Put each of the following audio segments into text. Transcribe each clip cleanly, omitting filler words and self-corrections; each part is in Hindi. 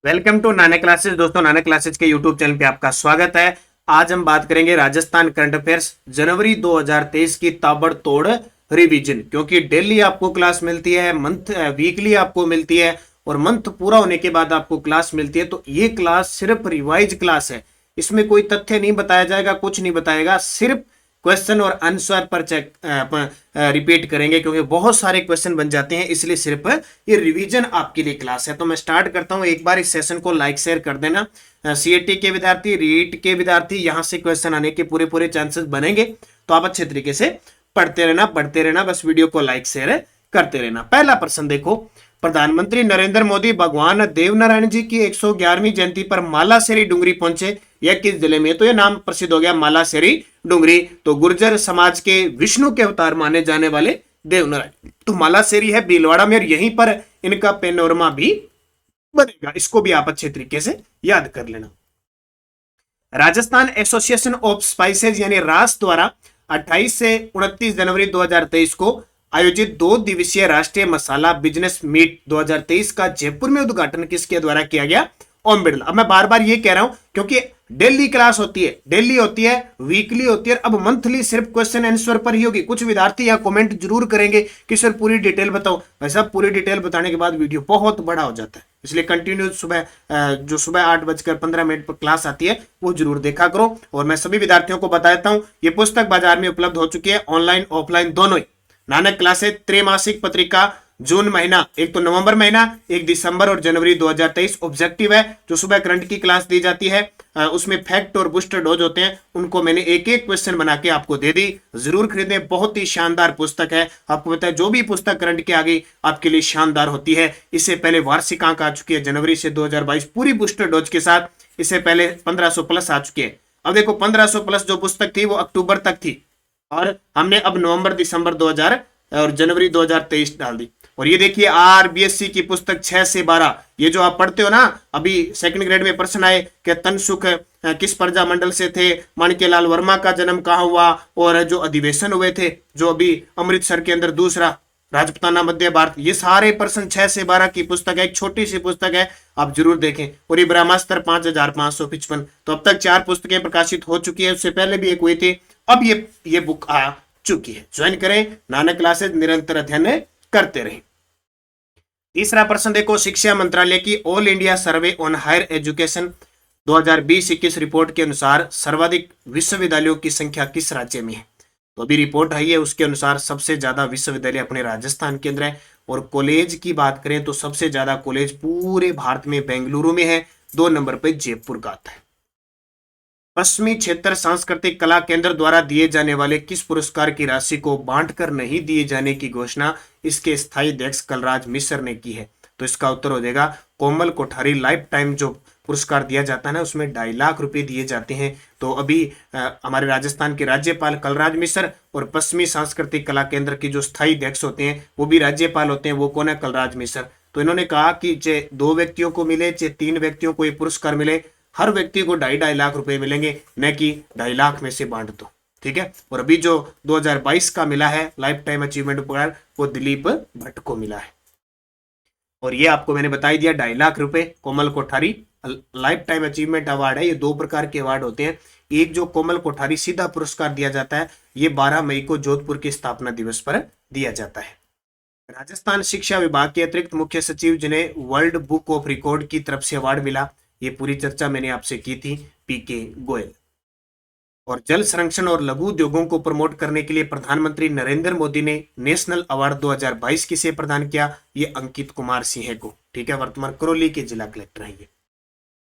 Welcome to Nana classes. दोस्तों, नाना क्लासेस के यूट्यूब चैनल पे आपका स्वागत है। आज हम बात करेंगे राजस्थान करंट अफेयर्स जनवरी 2023 की ताबड़तोड़ रिवीजन। क्योंकि डेली आपको क्लास मिलती है, मंथ वीकली आपको मिलती है और मंथ पूरा होने के बाद आपको क्लास मिलती है। तो ये क्लास सिर्फ रिवाइज क्लास है। इसमें कोई तथ्य नहीं बताया जाएगा, कुछ नहीं बताएगा, सिर्फ क्वेश्चन और आंसर पर चेक रिपीट करेंगे। क्योंकि बहुत सारे क्वेश्चन बन जाते हैं, इसलिए सिर्फ ये रिवीजन आपके लिए क्लास है। तो मैं स्टार्ट करता हूं। एक बार इस सेशन को लाइक शेयर कर देना। सीएटी के विद्यार्थी, रीट के विद्यार्थी, यहां से क्वेश्चन आने के पूरे पूरे चांसेस बनेंगे। तो आप अच्छे तरीके से पढ़ते रहना, बस वीडियो को लाइक शेयर करते रहना। पहला प्रश्न देखो, प्रधानमंत्री नरेंद्र मोदी भगवान देवनारायण जी की 111वीं जयंती पर मालासेरी डुंगरी पहुंचे। यह किस जिले में? तो यह नाम प्रसिद्ध हो गया, मालासेरी डुंगरी। तो गुर्जर समाज के विष्णु के अवतार माने जाने वाले देवनारायण तो मालासेरी है भीलवाड़ा में, और यहीं पर इनका पेनोरमा भी बनेगा। इसको भी आप अच्छे तरीके से याद कर लेना। राजस्थान एसोसिएशन ऑफ स्पाइसेज यानी रास द्वारा 28 से 29 जनवरी 2023 को आयोजित 2 दिवसीय राष्ट्रीय मसाला बिजनेस मीट 2023 का जयपुर में उद्घाटन किसके द्वारा किया गया? ओम बिरला। अब मैं बार बार ये कह रहा हूं क्योंकि डेली क्लास होती है, डेली होती है, वीकली होती है, अब मंथली सिर्फ क्वेश्चन आंसर पर ही होगी। कुछ विद्यार्थी यहाँ कमेंट जरूर करेंगे कि सर पूरी डिटेल बताओ। वैसा पूरी डिटेल बताने के बाद वीडियो बहुत बड़ा हो जाता है, इसलिए कंटिन्यू सुबह 8:15 पर क्लास आती है वो जरूर देखा करो। और मैं सभी विद्यार्थियों को बता देता हूँ, ये पुस्तक बाजार में उपलब्ध हो चुकी है, ऑनलाइन ऑफलाइन दोनों ही। नानक क्लासेस त्रैमासिक पत्रिका, जून महीना, एक तो नवंबर महीना, एक दिसंबर और जनवरी 2023। ऑब्जेक्टिव है, जो सुबह करंट की क्लास दी जाती है उसमें फैक्ट और बूस्टर डोज होते हैं, उनको मैंने एक एक क्वेश्चन बना के आपको दे दी। जरूर खरीदें, बहुत ही शानदार पुस्तक है। आपको पता है जो भी पुस्तक करंट की आ गई आपके लिए शानदार होती है। इससे पहले वार्षिक अंक आ चुकी है जनवरी से 2022 पूरी बूस्टर डोज के साथ। इससे पहले 1500 प्लस आ चुके हैं। अब देखो 1500 प्लस जो पुस्तक थी वो अक्टूबर तक थी, और हमने अब नवंबर दिसंबर 2000 और जनवरी 2023 डाल दी। और ये देखिए आरबीएससी की पुस्तक 6 से 12, ये जो आप पढ़ते हो ना, अभी सेकंड ग्रेड में प्रश्न आए कि तनसुख किस प्रजा मंडल से थे, माणिक्यलाल वर्मा का जन्म कहाँ हुआ, और जो अधिवेशन हुए थे जो अभी अमृतसर के अंदर दूसरा राजपुताना मध्य भारत, ये सारे प्रश्न 6 से 12 की पुस्तक है। एक छोटी सी पुस्तक है, आप जरूर देखें। और ये ब्रह्मास्त्र 5555। तो अब तक 4 पुस्तकें प्रकाशित हो चुकी है, उससे पहले भी एक हुई थी, अब ये बुक आ चुकी है। ज्वाइन करें नानक क्लासेस, निरंतर अध्ययन करते रहें। तीसरा प्रश्न देखो, शिक्षा मंत्रालय की all India survey on higher education 2020-21 report के अनुसार सर्वाधिक विश्वविद्यालयों की संख्या किस राज्य में है? तो अभी रिपोर्ट आई है, उसके अनुसार सबसे ज्यादा विश्वविद्यालय अपने राजस्थान के अंदर है। और कॉलेज की बात करें तो सबसे ज्यादा कॉलेज पूरे भारत में बेंगलुरु में है, 2 नंबर पे जयपुर का आता है। पश्चिमी क्षेत्र सांस्कृतिक कला केंद्र द्वारा दिए जाने वाले किस पुरस्कार की राशि को बांटकर नहीं दिए जाने की घोषणा इसके स्थायी अध्यक्ष कलराज मिश्र ने की है? तो इसका उत्तर हो जाएगा कोमल कोठारी लाइफ टाइम जो पुरस्कार दिया जाता है ना, उसमें 2.5 लाख रुपए दिए जाते हैं। तो अभी हमारे राजस्थान के राज्यपाल कलराज मिश्र और पश्चिमी सांस्कृतिक कला केंद्र के जो स्थायी अध्यक्ष होते हैं वो भी राज्यपाल होते हैं, वो कौन है? कलराज मिश्र। तो इन्होंने कहा कि चाहे 2 व्यक्तियों को मिले चाहे 3 व्यक्तियों को ये पुरस्कार मिले, हर व्यक्ति को 2.5 लाख रुपए मिलेंगे, न कि 2.5 लाख में से बांट दो। ठीक है। और अभी जो 2022 का मिला है लाइफ टाइम अचीवमेंट पुरस्कार, वो दिलीप भट्ट को मिला है। और ये आपको मैंने बता ही दिया, 2.5 लाख रुपए Komal Kothari lifetime achievement award है। ये 2 प्रकार के अवार्ड होते हैं। एक जो कोमल कोठारी सीधा पुरस्कार दिया जाता है, ये 12 मई को जोधपुर के स्थापना दिवस पर दिया जाता है। राजस्थान शिक्षा विभाग के अतिरिक्त मुख्य सचिव जिन्हें वर्ल्ड बुक ऑफ रिकॉर्ड की तरफ से अवार्ड मिला, ये पूरी चर्चा मैंने आपसे की थी, पीके गोयल। और जल संरक्षण और लघु उद्योगों को प्रमोट करने के लिए प्रधानमंत्री नरेंद्र मोदी ने नेशनल अवार्ड 2022 किसे प्रदान किया? ये अंकित कुमार सिंह को। ठीक है, वर्तमान करौली के जिला कलेक्टर हैं ये।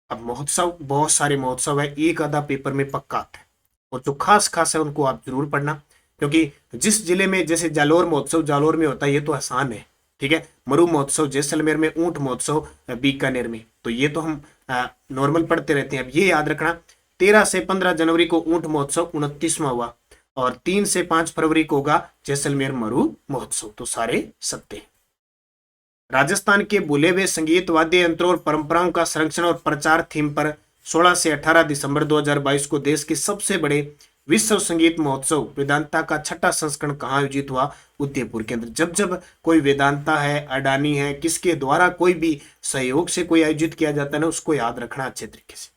अब महोत्सव, बहुत सारे महोत्सव है, एक आधा पेपर में पक्का आता है, और जो खास खास है उनको आप जरूर पढ़ना। क्योंकि जिस जिले में, जैसे जालोर महोत्सव जालोर में होता है, ये तो आसान है। ठीक है, मरु महोत्सव जैसलमेर में, ऊंट महोत्सव बीकानेर में, तो ये तो हम नॉर्मल पढ़ते रहते हैं। अब ये याद रखना, 13 से 15 जनवरी को ऊंट महोत्सव 29वां हुआ, और 3 से 5 फरवरी को होगा जैसलमेर मरु महोत्सव। तो सारे सत्य। राजस्थान के बुले हुए संगीत, वाद्य यंत्रों और परंपराओं का संरक्षण और प्रचार थीम पर 16 से 18 दिसंबर 2022 को देश के सबसे बड़े विश्व संगीत महोत्सव वेदांता का छठा संस्करण कहाँ आयोजित हुआ? उदयपुर के अंदर। जब जब कोई वेदांता है, अडानी है, किसके द्वारा कोई भी सहयोग से कोई आयोजित किया जाता है ना, उसको याद रखना अच्छे तरीके से।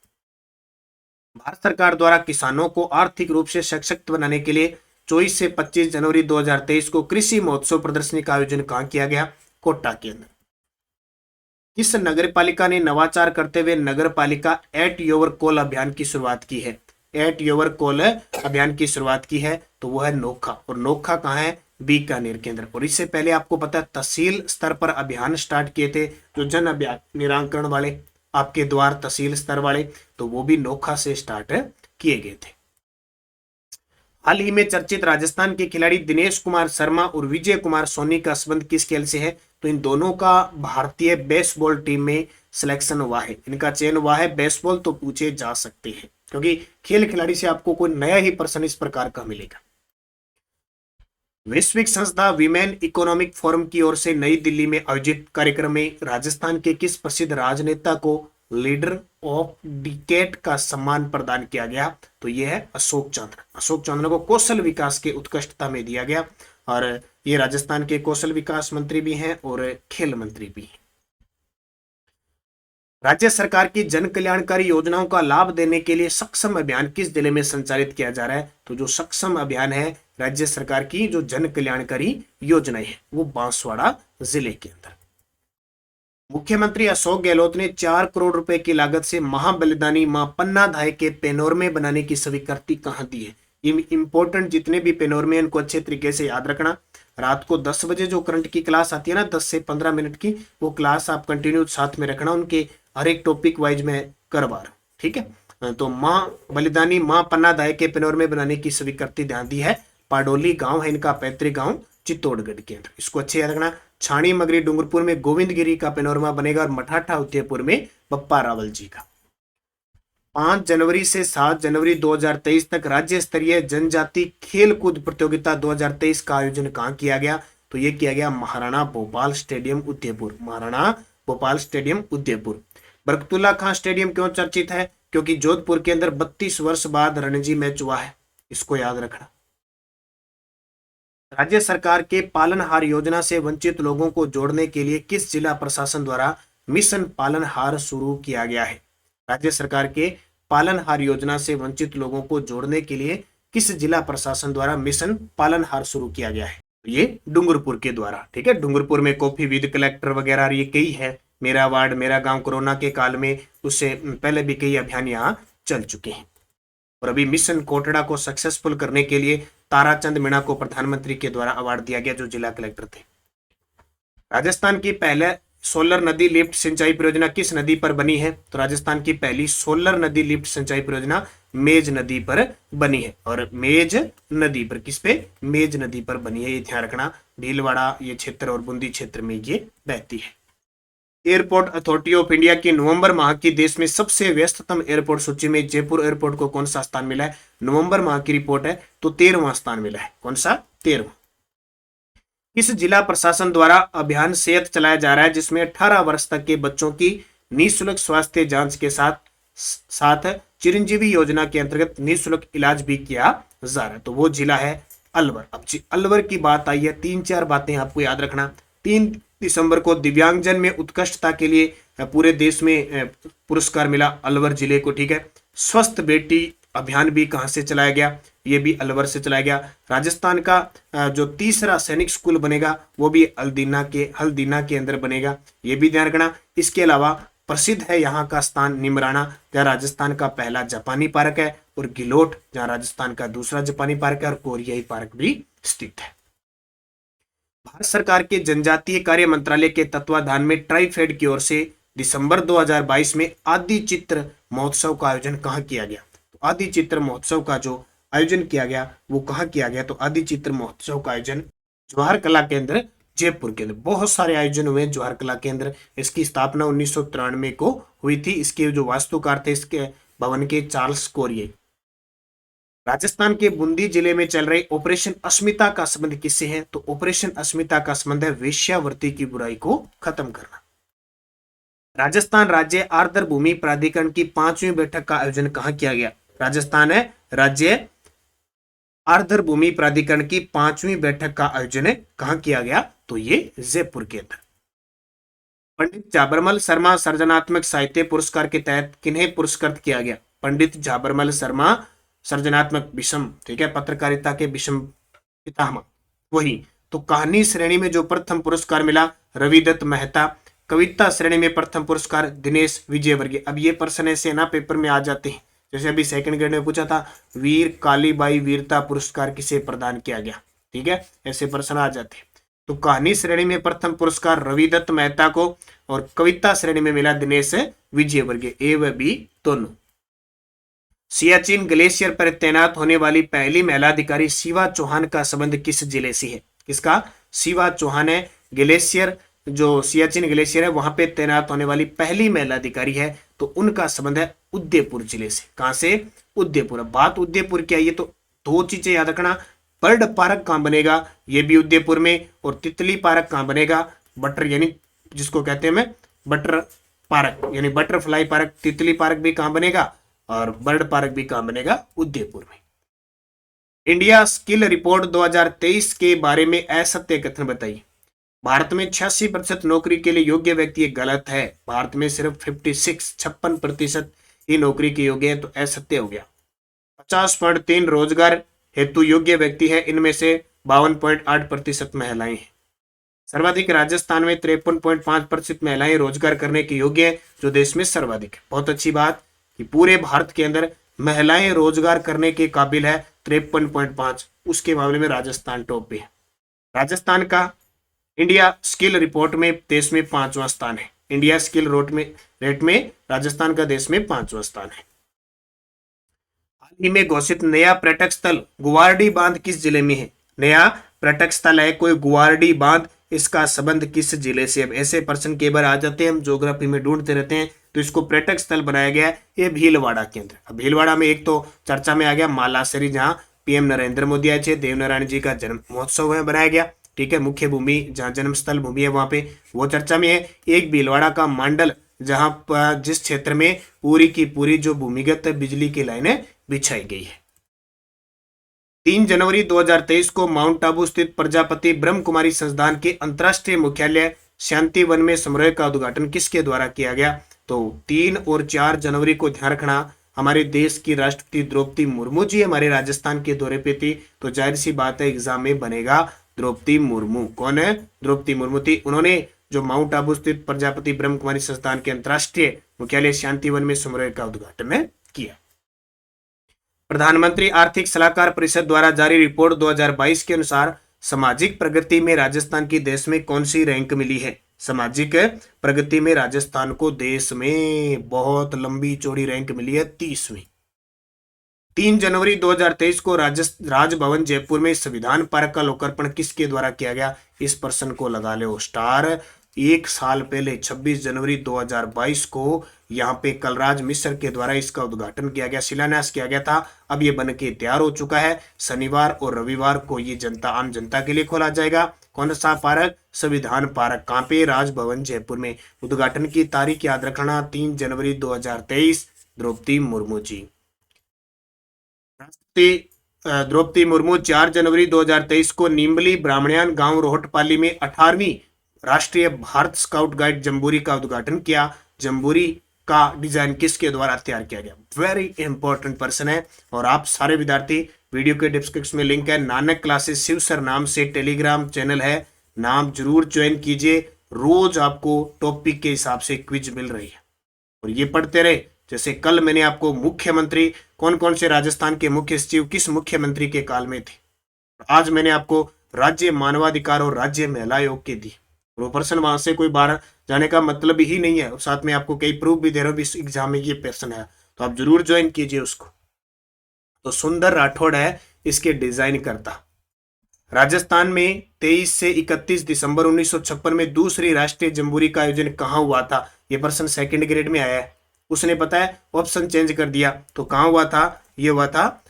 भारत सरकार द्वारा किसानों को आर्थिक रूप से सशक्त बनाने के लिए 24 से 25 जनवरी 2023 को कृषि महोत्सव प्रदर्शनी का आयोजन कहाँ किया गया? कोटा के अंदर। किस नगर पालिका ने नवाचार करते हुए नगर पालिका एट योर कॉल अभियान की शुरुआत की है? एट योर कॉल अभियान की शुरुआत की है तो वो है नोखा। और नोखा कहाँ है? बीकानेर के अंदर। और इससे पहले आपको पता है तहसील स्तर पर अभियान स्टार्ट किए थे, जो जन अभियान निराकरण वाले, आपके द्वार तहसील स्तर वाले, तो वो भी नोखा से स्टार्ट किए गए थे। हाल ही में चर्चित राजस्थान के खिलाड़ी दिनेश कुमार शर्मा और विजय कुमार सोनी का संबंध किस खेल से है? तो इन दोनों का भारतीय बेसबॉल टीम में सिलेक्शन हुआ है, इनका चयन हुआ है। बेसबॉल तो पूछे जा सकते हैं, क्योंकि खेल खिलाड़ी से आपको कोई नया ही पर्सन इस प्रकार का मिलेगा। वैश्विक संस्था विमेन इकोनॉमिक फोरम की ओर से नई दिल्ली में आयोजित कार्यक्रम में राजस्थान के किस प्रसिद्ध राजनेता को लीडर ऑफ डिकेड का सम्मान प्रदान किया गया? तो यह है अशोक चंद्र। अशोक चंद्र को कौशल विकास के उत्कृष्टता में दिया गया, और ये राजस्थान के कौशल विकास मंत्री भी हैं और खेल मंत्री भी हैं। राज्य सरकार की जन कल्याणकारी योजनाओं का लाभ देने के लिए सक्षम अभियान किस जिले में संचालित किया जा रहा है? तो जो सक्षम अभियान है राज्य सरकार की, जो जन कल्याणकारी योजनाएं है, वो बांसवाड़ा जिले के अंदर। मुख्यमंत्री अशोक गहलोत ने 4 करोड़ रुपए की लागत से महाबलिदानी मां पन्ना धाय के पेनोरमे बनाने की स्वीकृति कहां दी है? इंपॉर्टेंट जितने भी पेनोरमे, इनको अच्छे तरीके से याद रखना। रात को 10 बजे जो करंट की क्लास आती है ना, 10 से 15 मिनट की, वो क्लास आप कंटिन्यू साथ में रखना। उनके हर एक टॉपिक वाइज में करवा रहा हूं, ठीक है। तो मां बलिदानी मां पन्ना धाय के पेनोरमे बनाने की स्वीकृति ध्यान दी है। पाडोली गांव है इनका पैतृक गांव, चित्तौड़गढ़ के अंदर। इसको अच्छे याद रखना। छाणी मगरी डूंगरपुर में गोविंदगिरी का पेनोरमा बनेगा, और मठाठा उदयपुर में बप्पा रावल जी का। 5 जनवरी से 7 जनवरी 2023 तक राज्य स्तरीय जनजाति खेल कूद प्रतियोगिता 2023 का आयोजन कहां किया गया? तो यह किया गया महाराणा भोपाल स्टेडियम उदयपुर। महाराणा भोपाल स्टेडियम उदयपुर। बरकतुल्ला खां स्टेडियम क्यों चर्चित है? क्योंकि जोधपुर के अंदर 32 वर्ष बाद रणजी मैच हुआ है, इसको याद रखना। राज्य सरकार के पालनहार योजना से वंचित लोगों को जोड़ने के लिए किस जिला प्रशासन द्वारा मिशन पालनहार शुरू किया गया है? राज्य सरकार के पालनहार योजना से वंचित लोगों को जोड़ने के लिए किस जिला प्रशासन द्वारा मिशन पालनहार शुरू किया गया है? ये डूंगरपुर के द्वारा, ठीक है। डूंगरपुर में कॉफी विद कलेक्टर वगैरह ये कई है। मेरा वार्ड मेरा गांव, कोरोना के काल में, उससे पहले भी कई अभियान यहाँ चल चुके हैं। और अभी मिशन कोटड़ा को सक्सेसफुल करने के लिए ताराचंद मीणा को प्रधानमंत्री के द्वारा अवार्ड दिया गया, जो जिला कलेक्टर थे। राजस्थान की पहले सोलर नदी लिफ्ट सिंचाई परियोजना किस नदी पर बनी है? तो राजस्थान की पहली सोलर नदी लिफ्ट सिंचाई परियोजना मेज नदी पर बनी है। और मेज नदी पर, किस पे? मेज नदी पर बनी है, ये ध्यान रखना। भीलवाड़ा ये क्षेत्र और बूंदी क्षेत्र में ये बहती है। एयरपोर्ट अथॉरिटी ऑफ इंडिया की नवंबर माह की देश में सबसे व्यस्ततम एयरपोर्ट सूची में जयपुर एयरपोर्ट को कौन सा स्थान मिला है? नवंबर माह की रिपोर्ट है, तो 13वां स्थान मिला है। कौन सा? 13वां। किस जिला प्रशासन द्वारा अभियान सेहत चलाया जा रहा है, जिसमें 18 वर्ष तक के बच्चों की निःशुल्क स्वास्थ्य जांच के साथ चिरंजीवी योजना के अंतर्गत निःशुल्क इलाज भी किया जा रहा है? तो वो जिला है अलवर। अब अलवर की बात आई है, 3-4 बातें आपको याद रखना। 3 दिसंबर को दिव्यांगजन में उत्कृष्टता के लिए पूरे देश में पुरस्कार मिला अलवर जिले को, ठीक है। स्वस्थ बेटी अभियान भी कहां से चलाया गया? ये भी अलवर से चलाया गया। राजस्थान का जो तीसरा सैनिक स्कूल बनेगा वो भी हल्दीना के अंदर बनेगा, ये भी ध्यान रखना। इसके अलावा प्रसिद्ध है यहाँ का स्थान निमराना, जहाँ राजस्थान का पहला जापानी पार्क है, और गिलोट जहाँ राजस्थान का दूसरा जापानी पार्क है, और कोरियाई पार्क भी स्थित है। भारत सरकार के जनजातीय कार्य मंत्रालय के तत्वाधान में ट्राइफेड की ओर से दिसंबर 2022 में आदि चित्र महोत्सव का आयोजन कहाँ किया गया? तो आदि चित्र महोत्सव का जो आयोजन किया गया वो कहाँ किया गया? तो आदि चित्र महोत्सव का आयोजन जवाहर कला केंद्र जयपुर के अंदर। बहुत सारे आयोजन हुए जवाहर कला केंद्र। इसकी स्थापना 1993 को हुई थी। इसके जो वास्तुकार थे इसके भवन के चार्ल्स कोरिए। राजस्थान के बूंदी जिले में चल रहे ऑपरेशन अस्मिता का संबंध किससे है? तो ऑपरेशन अस्मिता का संबंध है वेश्यावृत्ति की बुराई को खत्म करना। राजस्थान राज्य आर्द्र भूमि प्राधिकरण की 5वीं बैठक का आयोजन कहां किया गया? राजस्थान है राज्य आर्द्र भूमि प्राधिकरण की 5वीं बैठक का आयोजन कहां किया गया? तो ये जयपुर के अंदर। पंडित झाबरमल शर्मा सर्जनात्मक साहित्य पुरस्कार के तहत किन्हें पुरस्कृत किया गया? पंडित झाबरमल शर्मा सर्जनात्मक विषम, ठीक है, पत्रकारिता के विषम पितामह वही। तो कहानी श्रेणी में जो प्रथम पुरस्कार मिला रविदत्त मेहता, कविता श्रेणी में प्रथम पुरस्कार दिनेश विजयवर्गीय। अब ये प्रश्न ऐसे ना पेपर में आ जाते हैं, जैसे अभी सेकंड ग्रेड में पूछा था, वीर कालीबाई वीरता पुरस्कार किसे प्रदान किया गया, ठीक है, ऐसे प्रश्न आ जाते हैं। तो कहानी श्रेणी में प्रथम पुरस्कार रविदत्त मेहता को और कविता श्रेणी में मिला दिनेश विजयवर्गीय, ए व बी दोनों। सियाचिन ग्लेशियर पर तैनात होने वाली पहली महिला अधिकारी शिवा चौहान का संबंध किस जिले से है? किसका? शिवा चौहान है। ग्लेशियर, जो सियाचिन ग्लेशियर है वहां पे तैनात होने वाली पहली महिला अधिकारी है, तो उनका संबंध है उदयपुर जिले से। कहां से? उदयपुर। बात उदयपुर की आई है तो दो चीजें याद रखना, बर्ड पार्क कहां बनेगा, ये भी उदयपुर में, और तितली पार्क कहां बनेगा, बटर यानी जिसको कहते हैं मैं बटर पार्क यानी बटरफ्लाई पार्क, तितली पार्क भी कहां बनेगा और बर्ड पार्क भी कहां बनेगा? उदयपुर में। इंडिया स्किल रिपोर्ट 2023 के बारे में असत्य कथन बताइए। भारत में 86% नौकरी के लिए योग्य व्यक्ति, ये गलत है। भारत में सिर्फ 56% ही नौकरी के योग्य है, तो असत्य हो गया। 50.3 रोजगार हेतु योग्य व्यक्ति है, इनमें से 52.8% महिलाएं हैं। सर्वाधिक राजस्थान में 53.5% महिलाएं रोजगार करने के योग्य है, जो देश में सर्वाधिक है। बहुत अच्छी बात कि पूरे भारत के अंदर महिलाएं रोजगार करने के काबिल है 53.5, उसके मामले में राजस्थान टॉप पे है। राजस्थान का इंडिया स्किल रिपोर्ट में देश में 5वां स्थान है। इंडिया स्किल रेट में राजस्थान का देश में 5वां स्थान है। हाल ही में घोषित नया पर्यटक स्थल गुवारडी बांध किस जिले में है? नया पर्यटक स्थल है कोई गुवारडी बांध, इसका संबंध किस जिले से? अब ऐसे प्रश्न के बार आ जाते हैं, हम ज्योग्राफी में ढूंढते रहते हैं, तो इसको पर्यटक स्थल बनाया गया है ये भीलवाड़ा के अंदर। अब भीलवाड़ा में एक तो चर्चा में आ गया मालासरी, जहां पीएम नरेंद्र मोदी आए थे, देवनारायण जी का जन्म महोत्सव है बनाया गया, ठीक है, मुख्य भूमि जहां जन्म स्थल भूमि है वहां पे वो चर्चा में है। एक भीलवाड़ा का मांडल, जहां जिस क्षेत्र में पूरी की पूरी जो भूमिगत बिजली की लाइनें बिछाई गई है। 3 जनवरी 2023 को माउंट आबू स्थित प्रजापति ब्रह्म कुमारी संस्थान के अंतर्राष्ट्रीय मुख्यालय शांति वन में समारोह का उद्घाटन किसके द्वारा किया गया? तो 3 और 4 जनवरी को ध्यान रखना, हमारे देश की राष्ट्रपति द्रौपदी मुर्मू जी हमारे राजस्थान के दौरे पे थी, तो जाहिर सी बात है एग्जाम में बनेगा द्रौपदी मुर्मू। कौन है? द्रौपदी मुर्मू थी। उन्होंने जो माउंट आबू स्थित प्रजापति ब्रह्म कुमारी संस्थान के अंतर्राष्ट्रीय मुख्यालय शांति वन में समारोह का उद्घाटन किया। प्रधानमंत्री आर्थिक सलाहकार परिषद द्वारा जारी रिपोर्ट 2022 के अनुसार सामाजिक प्रगति में राजस्थान की देश में कौन सी रैंक मिली है? सामाजिक प्रगति में राजस्थान को देश में बहुत लंबी चौड़ी रैंक मिली है, 30वीं। 3 जनवरी 2023 को राजभवन जयपुर में संविधान पार्क का लोकार्पण किसके द्वारा किया गया? इस प्रश्न को लगा लो स्टार। एक साल पहले 26 जनवरी 2022 को यहाँ पे कलराज मिश्र के द्वारा इसका उद्घाटन किया गया, शिलान्यास किया गया था। अब ये बन के तैयार हो चुका है। शनिवार और रविवार को ये आम जनता के लिए खोला जाएगा। कौन सा पार्क? संविधान पार्क। कहाँ पे? राजभवन जयपुर में। उद्घाटन की तारीख याद रखना 3 जनवरी 2023, द्रौपदी मुर्मू जी। द्रौपदी मुर्मू 4 जनवरी 2023 को नीमली ब्राह्मणियान गांव रोहटपाली में 18वीं राष्ट्रीय भारत स्काउट गाइड जम्बूरी का उद्घाटन किया। जम्बूरी का डिजाइन किसके द्वारा तैयार किया गया? वेरी इंपॉर्टेंट पर्सन है। और आप सारे विद्यार्थी, वीडियो के डिस्क्रिप्शन में लिंक है, नानक क्लासेस शिव सर नाम से टेलीग्राम चैनल है, नाम जरूर ज्वाइन कीजिए। रोज आपको टॉपिक के हिसाब से क्विज मिल रही है और ये पढ़ते रहे। जैसे कल मैंने आपको मुख्यमंत्री कौन कौन से राजस्थान के मुख्य सचिव किस मुख्यमंत्री के काल में थे, आज मैंने आपको राज्य मानवाधिकार और राज्य महिला आयोग के दी। वो पर्सन वहां से कोई बाहर जाने का मतलब ही नहीं है, और साथ में आपको कई प्रूफ भी दे रहा हूं इस एग्जाम में ये पर्सन है, तो आप जरूर ज्वाइन कीजिए उसको। तो सुंदर राठौड़ है इसके डिजाइन करता। राजस्थान में 23 से 31 दिसंबर 1956 में दूसरी राष्ट्रीय जम्बूरी का आयोजन कहाँ हुआ था? ये पर्सन सेकंड ग्रेड में आया है, उसने पता है ऑप्शन चेंज कर दिया। तो कहाँ हुआ था? ये हुआ था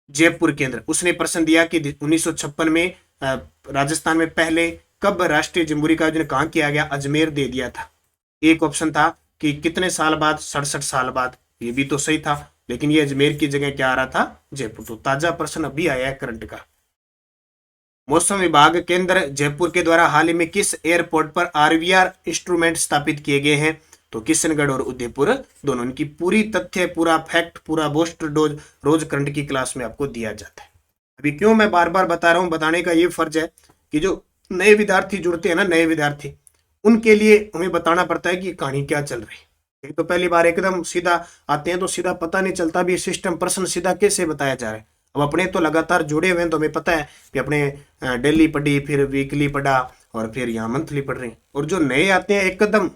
जयपुर के अंदर। उसने प्रश्न दिया कि 1956 में राजस्थान में पहले कब राष्ट्रीय जम्बूरी का आयोजन कहाँ किया गया? अजमेर दे दिया था। एक ऑप्शन था कि कितने साल बाद? 67 साल बाद, ये भी तो सही था। लेकिन ये अजमेर की जगह क्या आ रहा था, जयपुर। तो ताजा प्रश्न अभी आया है करंट का। मौसम विभाग केंद्र जयपुर के द्वारा हाल ही में किस एयरपोर्ट पर आरवीआर इंस्ट्रूमेंट स्थापित किए गए हैं? तो किशनगढ़ और उदयपुर दोनों। इनकी पूरी तथ्य, पूरा फैक्ट, पूरा बूस्टर डोज रोज करंट की क्लास में आपको दिया जाता है। अभी क्यों मैं बार बार बता रहा हूं, बताने का ये फर्ज है कि जो नए विद्यार्थी जुड़ते हैं ना, नए विद्यार्थी, उनके लिए हमें बताना पड़ता है कि कहानी क्या चल रही है। तो पहली बार एकदम सीधा आते हैं तो सीधा पता नहीं चलता भी सिस्टम प्रश्न सीधा कैसे बताया जा रहा है। अब अपने तो लगातार जुड़े हुए हैं तो हमें पता है कि अपने डेली पढ़ी, फिर वीकली पढ़ा और फिर यहाँ मंथली पढ़ रहे हैं। और जो नए आते हैं एकदम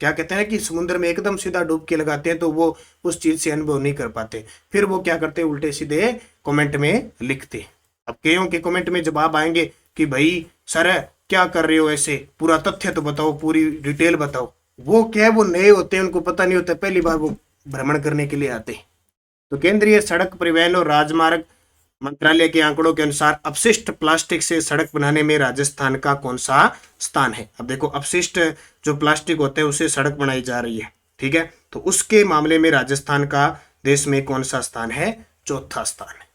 क्या कहते हैं कि समुद्र में एकदम सीधा डुबकी लगाते हैं, तो वो उस चीज से अनुभव नहीं कर पाते। फिर वो क्या करते हैं, उल्टे सीधे कमेंट में लिखते। अब कईयों के कमेंट में जवाब आएंगे कि भाई सर क्या कर रहे हो, ऐसे पूरा तथ्य तो बताओ, पूरी डिटेल बताओ। वो क्या है, वो नए होते हैं, उनको पता नहीं होता, पहली बार वो भ्रमण करने के लिए आते हैं। तो केंद्रीय सड़क परिवहन और राजमार्ग मंत्रालय के आंकड़ों के अनुसार अपशिष्ट प्लास्टिक से सड़क बनाने में राजस्थान का कौन सा स्थान है? अब देखो, अपशिष्ट जो प्लास्टिक होते हैं उससे सड़क बनाई जा रही है, ठीक है, तो उसके मामले में राजस्थान का देश में कौन सा स्थान है? चौथा स्थान है।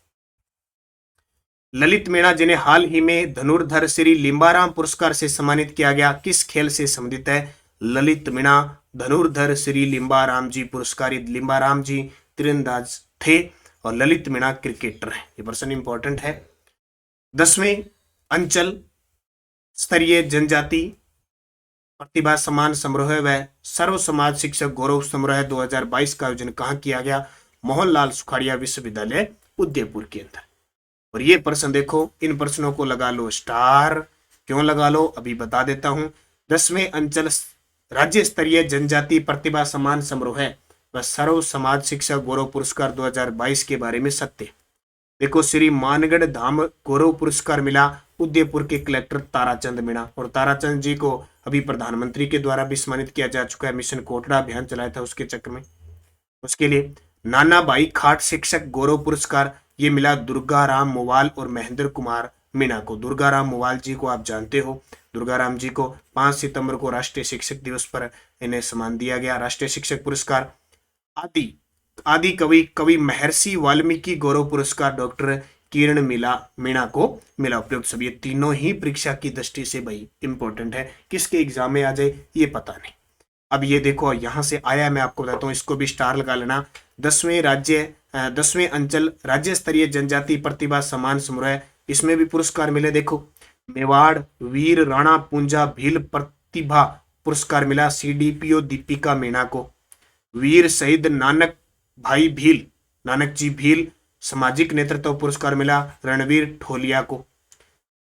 ललित मीणा, जिन्हें हाल ही में धनुर्धर श्री लिम्बाराम पुरस्कार से सम्मानित किया गया, किस खेल से संबंधित है? ललित मीणा धनुर्धर श्री लिम्बाराम जी पुरस्कारित। लिम्बाराम जी तीरंदाज थे और ललित मीणा क्रिकेटर है। ये प्रश्न इंपॉर्टेंट है। 10वें अंचल स्तरीय जनजाति प्रतिभा सम्मान समारोह व सर्व समाज शिक्षक गौरव समारोह 2022 का आयोजन कहाँ किया गया? मोहनलाल सुखाड़िया विश्वविद्यालय उदयपुर के अंदर। और ये प्रश्न देखो, इन प्रश्नों को लगा लो स्टार। क्यों लगा लो, अभी बता देता हूं। 10वें अंचल राज्य स्तरीय जनजाति प्रतिभा सम्मान समारोह है व सर्व समाज शिक्षा गौरव पुरस्कार 2022 के बारे में सत्य। देखो, श्री मानगढ़ धाम गौरव पुरस्कार मिला उदयपुर के कलेक्टर ताराचंद मीणा। और ताराचंद जी को अभी प्रधानमंत्री के द्वारा भी सम्मानित किया जा चुका है। मिशन कोटड़ा अभियान चलाया था उसके चक्कर में। उसके लिए नाना भाई खाट शिक्षक गौरव पुरस्कार ये मिला दुर्गाराम मोवाल और महेंद्र कुमार मीणा को। दुर्गाराम मोवाल जी को आप जानते हो। दुर्गाराम जी को 5 सितंबर को राष्ट्रीय शिक्षक दिवस पर इन्हें सम्मान दिया गया, राष्ट्रीय शिक्षक पुरस्कार। आदि कवि महर्षि वाल्मीकि गौरव पुरस्कार डॉक्टर किरण मीणा को मिला। उपयुक्त सब ये तीनों ही परीक्षा की दृष्टि से भाई इंपॉर्टेंट है। किसके एग्जाम में आ जाए ये पता नहीं। अब ये देखो, यहां से आया, मैं आपको बताता हूँ, इसको भी स्टार लगा लेना। 10वें अंचल राज्य स्तरीय जनजाति प्रतिभा सम्मान समारोह, इसमें भी पुरस्कार मिले। देखो, मेवाड़ वीर राणा पुंजा भील प्रतिभा पुरस्कार मिला सीडीपीओ दीपिका मीणा को। वीर शहीद नानक भाई भील, नानक जी भील सामाजिक नेतृत्व पुरस्कार मिला रणवीर ठोलिया को।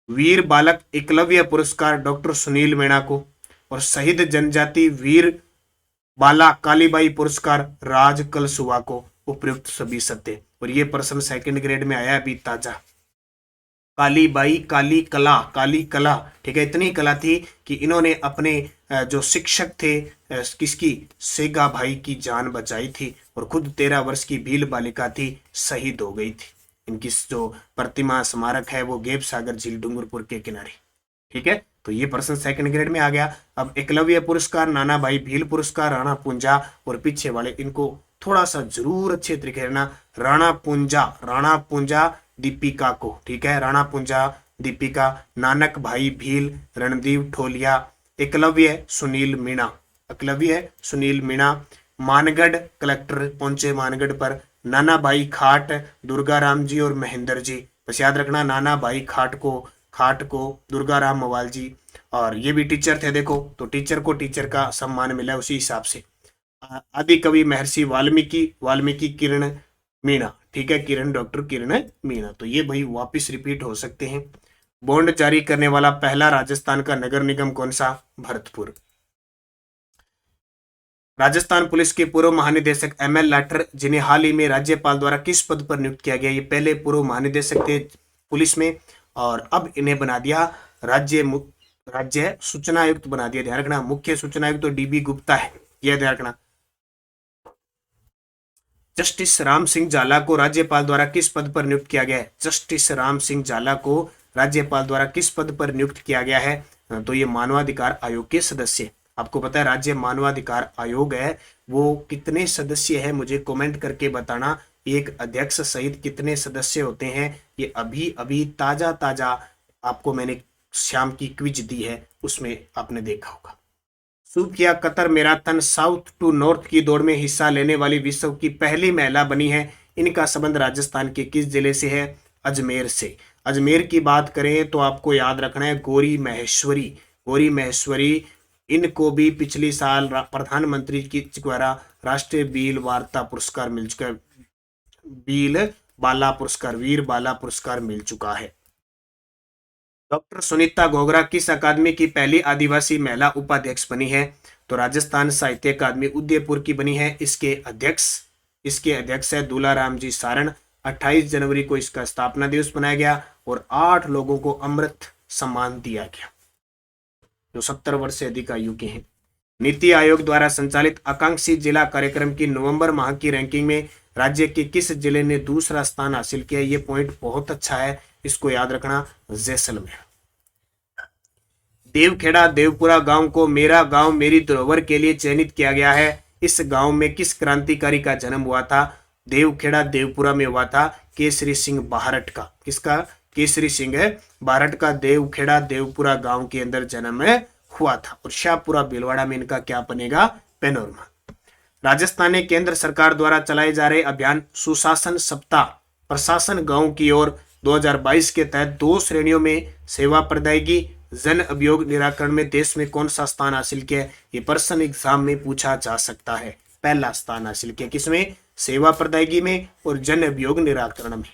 वीर बालक एकलव्य पुरस्कार डॉक्टर सुनील मीणा को। और शहीद जनजाति वीर बाला कालीबाई पुरस्कार राज कलसुआ को। उपयुक्त सभी सत्य। और ये प्रश्न सेकंड ग्रेड में आया अभी ताजा। कालीबाई, काली कला, ठीक है, इतनी कला थी कि इन्होंने अपने जो शिक्षक थे किसकी, सेगा भाई की जान बचाई थी। और खुद 13 वर्ष की भील बालिका थी, शहीद हो गई थी। इनकी जो प्रतिमा स्मारक है वो गेप सागर झील डूंगरपुर के किनारे, ठीक है। तो ये प्रश्न सेकंड ग्रेड में आ गया। अब एकलव्य पुरस्कार, नाना भाई भील पुरस्कार, राणा पुंजा और पीछे वाले इनको थोड़ा सा जरूर अच्छे तरीके रहना। राणा पुंजा दीपिका को, ठीक है, राणा पुंजा दीपिका, नानक भाई भील रणदीप ठोलिया, एकलव्य सुनील मीणा, मानगढ़ कलेक्टर पहुंचे मानगढ़ पर, नाना भाई खाट दुर्गाराम जी और महेंद्र जी। बस याद रखना, नाना भाई खाट को दुर्गाराम मोवाल जी। और ये भी टीचर थे। देखो, तो टीचर का सम्मान मिला उसी हिसाब से। आदि कवि महर्षि वाल्मीकि किरण मीणा, ठीक है, डॉक्टर किरण मीणा। तो ये भाई वापिस रिपीट हो सकते हैं। बॉन्ड जारी करने वाला पहला राजस्थान का नगर निगम कौन सा? भरतपुर। राजस्थान पुलिस के पूर्व महानिदेशक ML लाठर, जिन्हें हाल ही में राज्यपाल द्वारा किस पद पर नियुक्त किया गया? ये पहले पूर्व महानिदेशक थे पुलिस में और अब इन्हें बना दिया राज्य सूचना आयुक्त बना दिया। ध्यान रखना, मुख्य सूचना आयुक्त तो DB गुप्ता है, यह ध्यान रखना। जस्टिस राम सिंह जाला को राज्यपाल द्वारा किस पद पर नियुक्त किया गया है? जस्टिस राम सिंह जाला को राज्यपाल द्वारा किस पद पर नियुक्त किया गया है? तो ये मानवाधिकार आयोग के सदस्य। आपको पता है राज्य मानवाधिकार आयोग है, वो कितने सदस्य है मुझे कमेंट करके बताना, एक अध्यक्ष सहित कितने सदस्य होते हैं, ये अभी अभी ताजा ताजा आपको मैंने शाम की क्विज दी है, उसमें आपने देखा होगा। सूफिया कतर मैराथन साउथ टू नॉर्थ की दौड़ में हिस्सा लेने वाली विश्व की पहली महिला बनी है। इनका संबंध राजस्थान के किस जिले से है? अजमेर से। अजमेर की बात करें तो आपको याद रखना है गौरी महेश्वरी। गौरी महेश्वरी, इनको भी पिछली साल प्रधानमंत्री की द्वारा राष्ट्रीय बील वार्ता पुरस्कार मिल चुका है, बील बाला पुरस्कार, वीर बाला पुरस्कार मिल चुका है। डॉक्टर सुनीता गोगरा किस अकादमी की पहली आदिवासी महिला उपाध्यक्ष बनी है? तो राजस्थान साहित्य अकादमी उदयपुर की बनी है। इसके अध्यक्ष है दूलाराम जी सारण। 28 जनवरी को इसका स्थापना दिवस मनाया गया और 8 लोगों को अमृत सम्मान दिया गया जो 70 वर्ष से अधिक आयु के हैं। नीति आयोग द्वारा संचालित आकांक्षी जिला कार्यक्रम की नवंबर माह की रैंकिंग में राज्य के किस जिले ने दूसरा स्थान हासिल किया? ये पॉइंट बहुत अच्छा है, इसको याद रखना, जैसलमेर। देवखेड़ा देवपुरा गांव को मेरा गांव मेरी धरोहर के लिए चयनित किया गया है। इस गांव में किस क्रांतिकारी का जन्म हुआ था? देवखेड़ा देवपुरा में हुआ था केसरी सिंह बाहरट का। किसका? केसरी सिंह बाहरट का देवखेड़ा देवपुरा गांव के अंदर जन्म हुआ था। और शाहपुरा भीलवाड़ा में इनका क्या बनेगा? पेनोरमा। राजस्थान में केंद्र सरकार द्वारा चलाए जा रहे अभियान सुशासन सप्ताह प्रशासन गांव की ओर 2022 के तहत 2 श्रेणियों में सेवा प्रदायगी जन अभियोग निराकरण में देश में कौन सा स्थान हासिल किया? ये पर्सनल एग्जाम में पूछा जा सकता है। पहला स्थान हासिल किया किसमें? सेवा प्रदायगी में और जन अभियोग निराकरण में।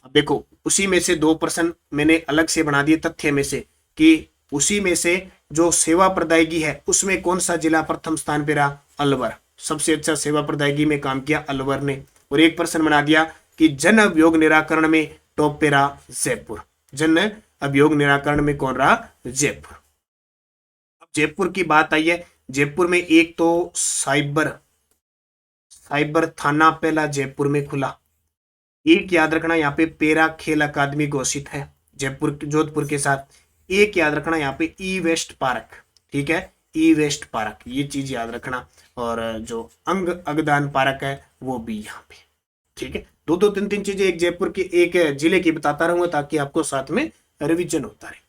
अब देखो, उसी में से 2 प्रश्न मैंने अलग से बना दिए तथ्य में से, कि उसी में से जो सेवा प्रदायगी है उसमें कौन सा जिला प्रथम स्थान पे रहा? अलवर। सबसे अच्छा सेवा प्रदायगी में काम किया अलवर ने। और एक प्रश्न बना दिया कि जन अभियोग निराकरण में टॉप पे रहा जयपुर। जन अभियोग निराकरण में कौन रहा? जयपुर। अब जयपुर की बात आई है, जयपुर में एक तो साइबर थाना पहला जयपुर में खुला। एक याद रखना, यहाँ पे पेरा खेल अकादमी घोषित है जयपुर जोधपुर के साथ। एक याद रखना, यहाँ पे ई वेस्ट पार्क, ठीक है, ई वेस्ट पार्क, ये चीज याद रखना। और जो अंगदान पार्क है वो भी यहाँ पे, ठीक है। 2-2 3-3 चीजें एक जयपुर की एक जिले की बताता रहूंगा ताकि आपको साथ में रिवीजन होता रहे।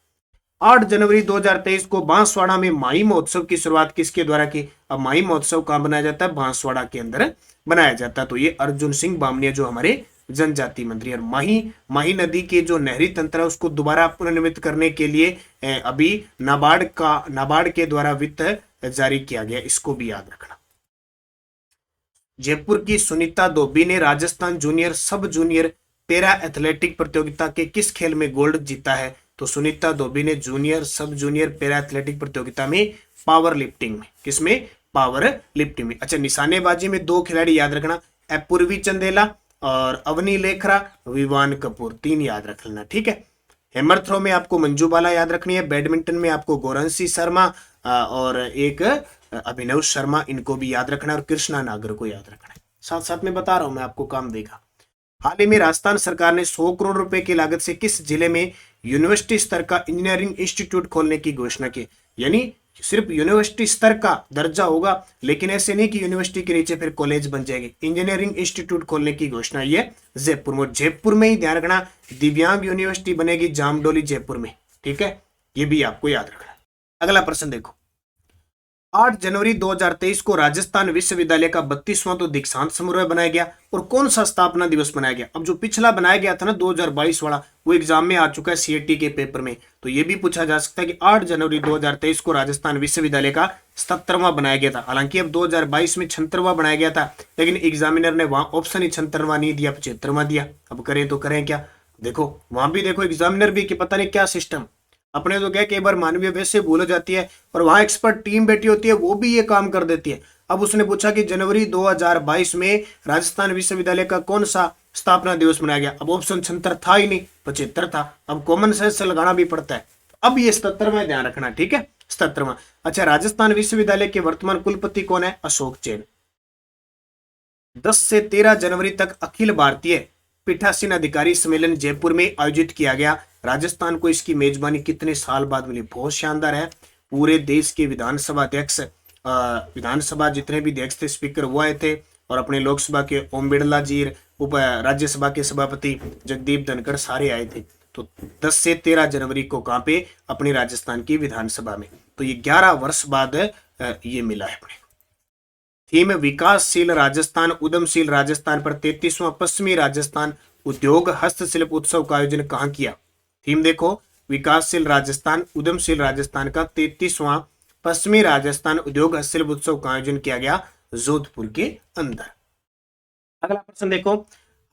8 जनवरी 2023 को बांसवाड़ा में माही महोत्सव की शुरुआत किसके द्वारा की? अब माही महोत्सव कहाँ बनाया जाता है? बांसवाड़ा के अंदर बनाया जाता है। तो ये अर्जुन सिंह बामनिया जो हमारे जनजाति मंत्री। और माही नदी के जो नहरी तंत्र है उसको दोबारा पुनर्निर्मित करने के लिए अभी नाबार्ड के द्वारा वित्त जारी किया गया, इसको भी याद रखना। जयपुर की सुनीता धोबी ने राजस्थान जूनियर सब जूनियर पैरा एथलेटिक प्रतियोगिता के किस खेल में गोल्ड जीता है? तो सुनीता धोबी ने जूनियर सब जूनियर पैरा एथलेटिक प्रतियोगिता में पावर लिफ्टिंग में, किसमें? पावर लिफ्टिंग में। अच्छा, निशानेबाजी में 2 खिलाड़ी याद रखना, अपूर्वी चंदेला और अवनी लेखरा, विवान कपूर, 3 याद रख लेना, ठीक है। हैमर थ्रो में आपको मंजू बाला याद रखनी है। बैडमिंटन में आपको गोरंसी शर्मा और एक अभिनव शर्मा, इनको भी याद रखना है। और कृष्णा नागर को याद रखना है। साथ साथ में बता रहा हूं मैं आपको, काम देगा। हाल ही में राजस्थान सरकार ने 100 करोड़ रुपए की लागत से किस जिले में यूनिवर्सिटी स्तर का इंजीनियरिंग इंस्टीट्यूट खोलने की घोषणा की? यानी सिर्फ यूनिवर्सिटी स्तर का दर्जा होगा, लेकिन ऐसे नहीं कि यूनिवर्सिटी के नीचे फिर कॉलेज बन जाएगी। इंजीनियरिंग इंस्टीट्यूट खोलने की घोषणा ये जयपुर में। जयपुर में ही ध्यान रखना, दिव्यांग यूनिवर्सिटी बनेगी जामडोली जयपुर में, ठीक है, ये भी आपको याद रखना। अगला प्रश्न देखो, 8 जनवरी 2023 को राजस्थान विश्वविद्यालय का 32वां तो दीक्षांत समारोह बनाया गया और कौन सा स्थापना दिवस बनाया गया? अब जो पिछला बनाया गया था ना 2022 वाला, वो एग्जाम में आ चुका है सीएटी के पेपर में, तो ये भी पूछा जा सकता है कि 8 जनवरी 2023 को राजस्थान विश्वविद्यालय का 77वां बनाया गया था। हालांकि अब 2022 में 76वां बनाया गया था, लेकिन एग्जामिनर ने वहां ऑप्शन ही 76वां नहीं दिया, 75वां दिया। अब करें तो करें क्या? देखो वहां भी देखो एग्जामिनर भी कि पता नहीं क्या सिस्टम, अपने तो क्या कई बार मानवीय वैसे भूल हो जाती है और वहां एक्सपर्ट टीम बैठी होती है, वो भी ये काम कर देती है। अब उसने पूछा कि जनवरी 2022 में राजस्थान विश्वविद्यालय का कौन सा स्थापना दिवस मनाया गया? अब ऑप्शन 76 था ही नहीं, 75 था। अब कॉमन सेंस से लगाना भी पड़ता है। अब ये 77वां ध्यान रखना, ठीक है, 77वां। अच्छा, राजस्थान विश्वविद्यालय के वर्तमान कुलपति कौन है? अशोक जैन। 10 से 13 जनवरी तक अखिल भारतीय पीठासीन अधिकारी सम्मेलन जयपुर में आयोजित किया गया। राजस्थान को इसकी मेजबानी कितने साल बाद मिली? बहुत शानदार है। पूरे देश के विधानसभा अध्यक्ष, विधानसभा जितने भी अध्यक्ष थे, स्पीकर वो आए थे, और अपने लोकसभा के ओम बिरला जी, उप राज्यसभा के सभापति जगदीप धनखड़ सारे आए थे। तो 10 से 13 जनवरी को कहाँ पे, अपनी राजस्थान की विधानसभा में। तो ये 11 वर्ष बाद ये मिला है अपने। थीम विकासशील राजस्थान, उद्यमशील राजस्थान पर 33वां पश्चिमी राजस्थान उद्योग हस्तशिल्प उत्सव का आयोजन कहाँ किया। थीम देखो, विकासशील राजस्थान, उद्यमशील राजस्थान का 33वां पश्चिमी राजस्थान उद्योग हस्तशिल्प उत्सव का आयोजन किया गया जोधपुर के अंदर। अगला प्रश्न देखो,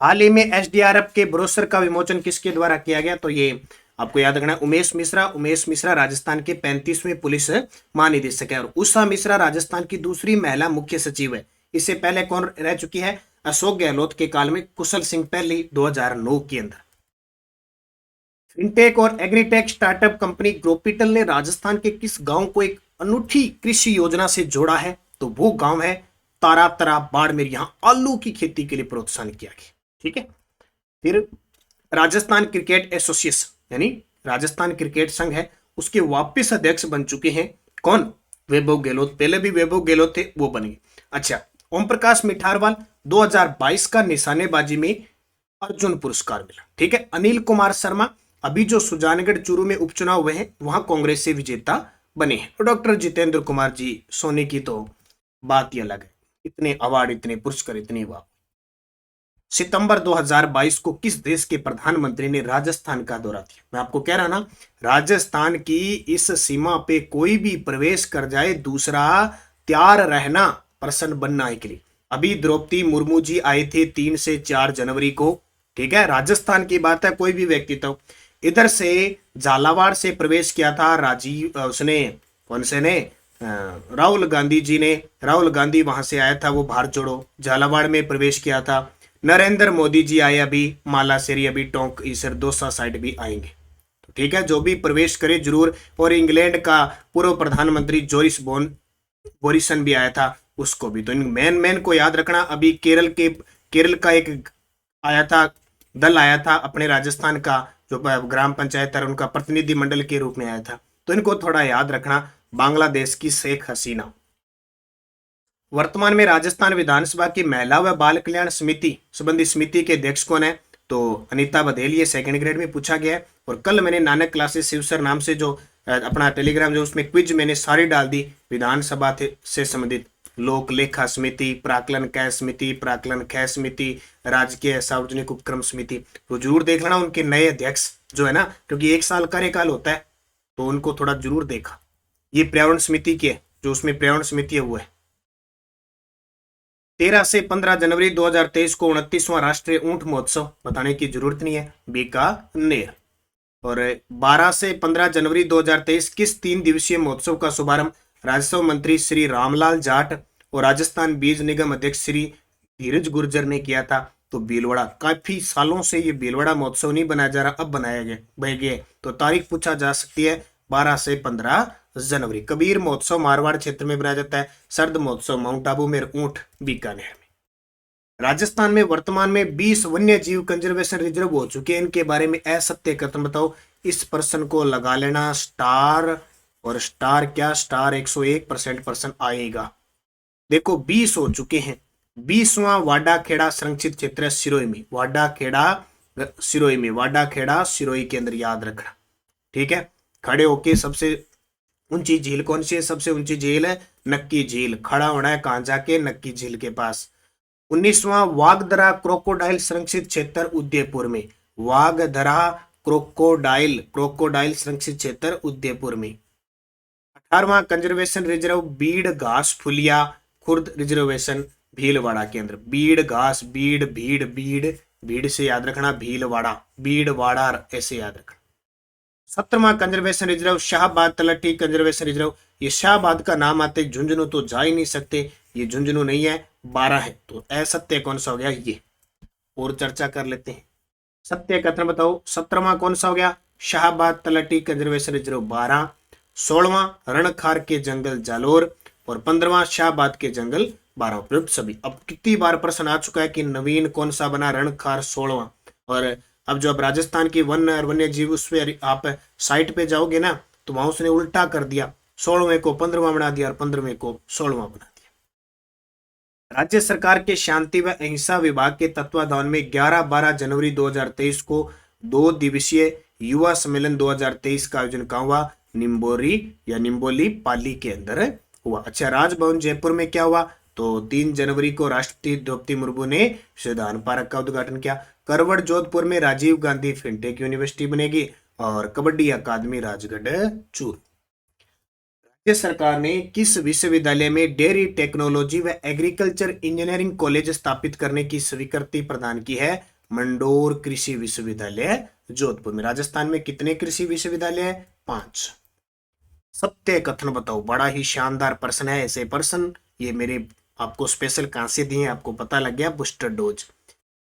हाल ही में एसडीआरएफ के ब्रोशर का विमोचन किसके द्वारा किया गया। तो ये आपको याद रखना, उमेश मिश्रा। उमेश मिश्रा राजस्थान के 35वें पुलिस महानिदेशक है और उषा मिश्रा राजस्थान की दूसरी महिला मुख्य सचिव है। इससे पहले कौन रह चुकी है, अशोक गहलोत के काल में कुशल सिंह पहली 2009 के अंदर। फिनटेक और एग्रीटेक स्टार्टअप कंपनी ग्रोपिटल ने राजस्थान के किस गांव को एक अनूठी कृषि योजना से जोड़ा है। तो वो गांव है तारातरा बाड़मेर। यहां आलू की खेती के लिए प्रोत्साहन किया गया। ठीक है, फिर राजस्थान क्रिकेट एसोसिएशन यानी राजस्थान क्रिकेट संघ है, उसके वापस अध्यक्ष बन चुके हैं कौन, वैभव गहलोत। पहले भी वैभव गहलोत थे, वो बन गए। अच्छा, ओम प्रकाश मिठारवाल 2022 का निशानेबाजी में अर्जुन पुरस्कार मिला। ठीक है, अनिल कुमार शर्मा अभी जो सुजानगढ़ चूरू में उपचुनाव हुए हैं वहां कांग्रेस से विजेता बने हैं। और डॉक्टर जितेंद्र कुमार जी सोने की तो बात ही अलग है, इतने अवार्ड, इतने पुरस्कार, इतनी वाह। सितंबर 2022 को किस देश के प्रधानमंत्री ने राजस्थान का दौरा किया। मैं आपको कह रहा ना, राजस्थान की इस सीमा पे कोई भी प्रवेश कर जाए, दूसरा तैयार रहना, प्रसन्न बनना है के लिए। अभी द्रौपदी मुर्मू जी आए थे 3 से 4 जनवरी को। ठीक है, राजस्थान की बात है, कोई भी व्यक्ति तो इधर से झालावाड़ से प्रवेश किया था राजीव, उसने कौन से ने, राहुल गांधी जी ने। राहुल गांधी वहां से आया था, वो भारत जोड़ो झालावाड़ में प्रवेश किया था। नरेंद्र मोदी जी आए अभी मालासेरी, अभी टोंक ईसर दोसा साइड भी आएंगे। तो ठीक है, जो भी प्रवेश करे जरूर। और इंग्लैंड का पूर्व प्रधानमंत्री जोरिस बोरिसन भी आया था, उसको भी। तो इन मेन को याद रखना। अभी केरल का एक आया था, दल आया था अपने राजस्थान का, जो ग्राम पंचायत है उनका प्रतिनिधि मंडल के रूप में आया था। तो इनको थोड़ा याद रखना। बांग्लादेश की शेख हसीना। वर्तमान में राजस्थान विधानसभा की महिला व बाल कल्याण समिति संबंधी समिति के अध्यक्ष कौन है। तो अनीता बघेल, ये सेकंड ग्रेड में पूछा गया है। और कल मैंने नानक क्लासेस शिवसर नाम से जो अपना टेलीग्राम जो उसमें क्विज मैंने सारी डाल दी विधानसभा से संबंधित, लोक लेखा समिति, प्राकलन कै समिति, प्राकलन कै समिति, राजकीय सार्वजनिक उपक्रम समिति। तो जरूर देख लेना उनके नए अध्यक्ष जो है ना, क्योंकि 1 साल कार्यकाल होता है, तो उनको थोड़ा जरूर देखा। ये पर्यावरण समिति के, जो उसमें पर्यावरण समिति है वो है। 13 से 15 जनवरी 2023 को 29वां राष्ट्रीय ऊंट महोत्सव, बताने की जरूरत नहीं है, बीकानेर। और 12 से 15 जनवरी 2023 किस 3 दिवसीय महोत्सव का शुभारंभ राजस्व मंत्री श्री रामलाल जाट और राजस्थान बीज निगम अध्यक्ष श्री धीरज गुर्जर ने किया था। तो भीलवाड़ा, काफी सालों से ये भीलवाड़ा महोत्सव नहीं बनाया जा रहा, अब बनाया गया। तो तारीख पूछा जा सकती है 12 से 15 जनवरी। कबीर महोत्सव मारवाड़ क्षेत्र में बनाया जाता है। शरद महोत्सव माउंट आबू में, ऊंट बीकानेर में। राजस्थान में वर्तमान में 20 वन्य जीव कंजर्वेशन रिजर्व हो चुके हैं, इनके बारे में असत्य कथन बताओ। इस प्रश्न को लगा लेना स्टार, और स्टार क्या, स्टार 101% प्रश्न आएगा। देखो 20 हो चुके हैं। 20वां वाडा खेड़ा संरक्षित क्षेत्र सिरोही में, वाडा खेड़ा सिरोही में, वाडा खेड़ा सिरोही के अंदर, याद रखना। ठीक है, खड़े होके सबसे ऊंची झील कौन सी है, सबसे ऊंची झील है नक्की झील। खड़ा होना है कहां जाके, नक्की झील के पास। 19वां वागधरा क्रोकोडाइल संरक्षित क्षेत्र उदयपुर में, वागधरा क्रोकोडाइल संरक्षित क्षेत्र उदयपुर में। 18वां कंजर्वेशन रिजर्व बीड़ घास फुलिया खुर्द रिजर्वेशन भीलवाड़ा के अंदर। बीड़ घास, भीड़ से याद रखना, भीलवाड़ा ऐसे याद रखना। 17वां कंजर्वेशन रिजर्व शाहबाद तलहटी कंजर्वेशन रिजर्व। ये शाहबाद का नाम आते झुंझुनू तो जा ही नहीं सकते, ये झुंझुनू नहीं है, 12 है। तो असत्य कौन सा हो गया ये, और चर्चा कर लेते हैं। सत्य कथन बताओ। 17वां कौन सा हो गया, शाहबाद तलहटी कंजर्वेशन रिजर्व 12। 16वां रणखार के जंगल जालोर, और 15वां शाहबाद के जंगल 12 उपयुक्त सभी। अब कितनी बार प्रश्न आ चुका है कि नवीन कौन सा बना, रणखार 16वां। और अब जो अब राजस्थान की वन और वन्य जीव उस पे आप साइट पे जाओगे ना, तो वहां उसने उल्टा कर दिया, 16वें को 15वां बना दिया और 15वें को 16वां बना दिया। राज्य सरकार के शांति व अहिंसा विभाग के तत्वाधान में 11-12 जनवरी 2023 को 2 दिवसीय युवा सम्मेलन 2023 का आयोजन कहाँ हुआ? निम्बोली पाली के अंदर हुआ। अच्छा, राजभवन जयपुर में क्या हुआ? तो 3 जनवरी को राष्ट्रपति द्रौपदी मुर्मू ने संविधान पार्क का उद्घाटन किया। करवड़ जोधपुर में राजीव गांधी फिनटेक यूनिवर्सिटी बनेगी और कबड्डी अकादमी राजगढ़ चूरू। राज्य सरकार ने किस विश्वविद्यालय में डेयरी टेक्नोलॉजी व एग्रीकल्चर इंजीनियरिंग कॉलेज स्थापित करने की स्वीकृति प्रदान की है? मंडोर कृषि विश्वविद्यालय जोधपुर में। राजस्थान में कितने कृषि विश्वविद्यालय है? 5। सत्य कथन बताओ। बड़ा ही शानदार प्रश्न है। ऐसे प्रश्न ये मेरे आपको स्पेशल कहां से दिए, आपको पता लग गया। Booster dose.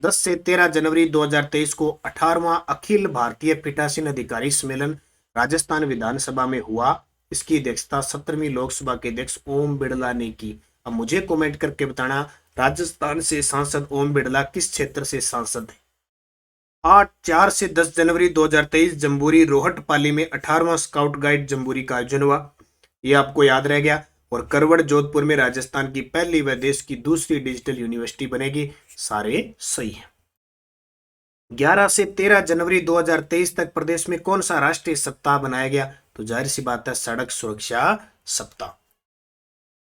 10 से 13 जनवरी 2023 को 18वां अखिल भारतीय पीठासीन अधिकारी सम्मेलन राजस्थान विधानसभा में हुआ। इसकी अध्यक्षता 17वीं लोकसभा के अध्यक्ष ओम बिड़ला ने की। अब मुझे कमेंट करके बताना, राजस्थान से सांसद ओम बिड़ला किस क्षेत्र से सांसद है? 4 से 10 जनवरी 2023 जम्बूरी रोहट पाली में 18वां स्काउट गाइड जम्बूरी का आयोजन हुआ। ये आपको याद रह गया। और करवड़ जोधपुर में राजस्थान की पहली व देश की दूसरी डिजिटल यूनिवर्सिटी बनेगी। सारे सही है। 11 से 13 जनवरी 2023 तक प्रदेश में कौन सा राष्ट्रीय सप्ताह बनाया गया? तो जाहिर सी बात है, सड़क सुरक्षा सप्ताह।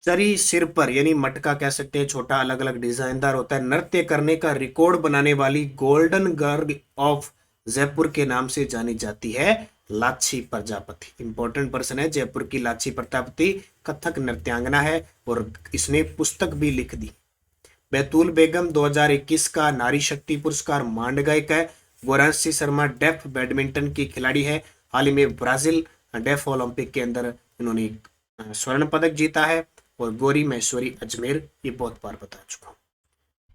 चरी सिर पर यानी मटका कह सकते हैं, छोटा अलग अलग डिजाइनदार होता है। नृत्य करने का रिकॉर्ड बनाने वाली गोल्डन गर्ल ऑफ जयपुर के नाम से जानी जाती है लाची प्रजापति। इंपॉर्टेंट पर्सन है जयपुर की लाची प्रजापति, कथक नृत्यांगना है और इसने पुस्तक भी लिख दी। बैतूल बेगम 2021 का नारी शक्ति पुरस्कार मांड गायक है। गोरांशी शर्मा डेफ बैडमिंटन की खिलाड़ी है। हाल ही में ब्राजील डेफ ओलंपिक के अंदर इन्होंने स्वर्ण पदक जीता है। और गौरी महेश्वरी अजमेर, ये बहुत बार बता चुका हूं।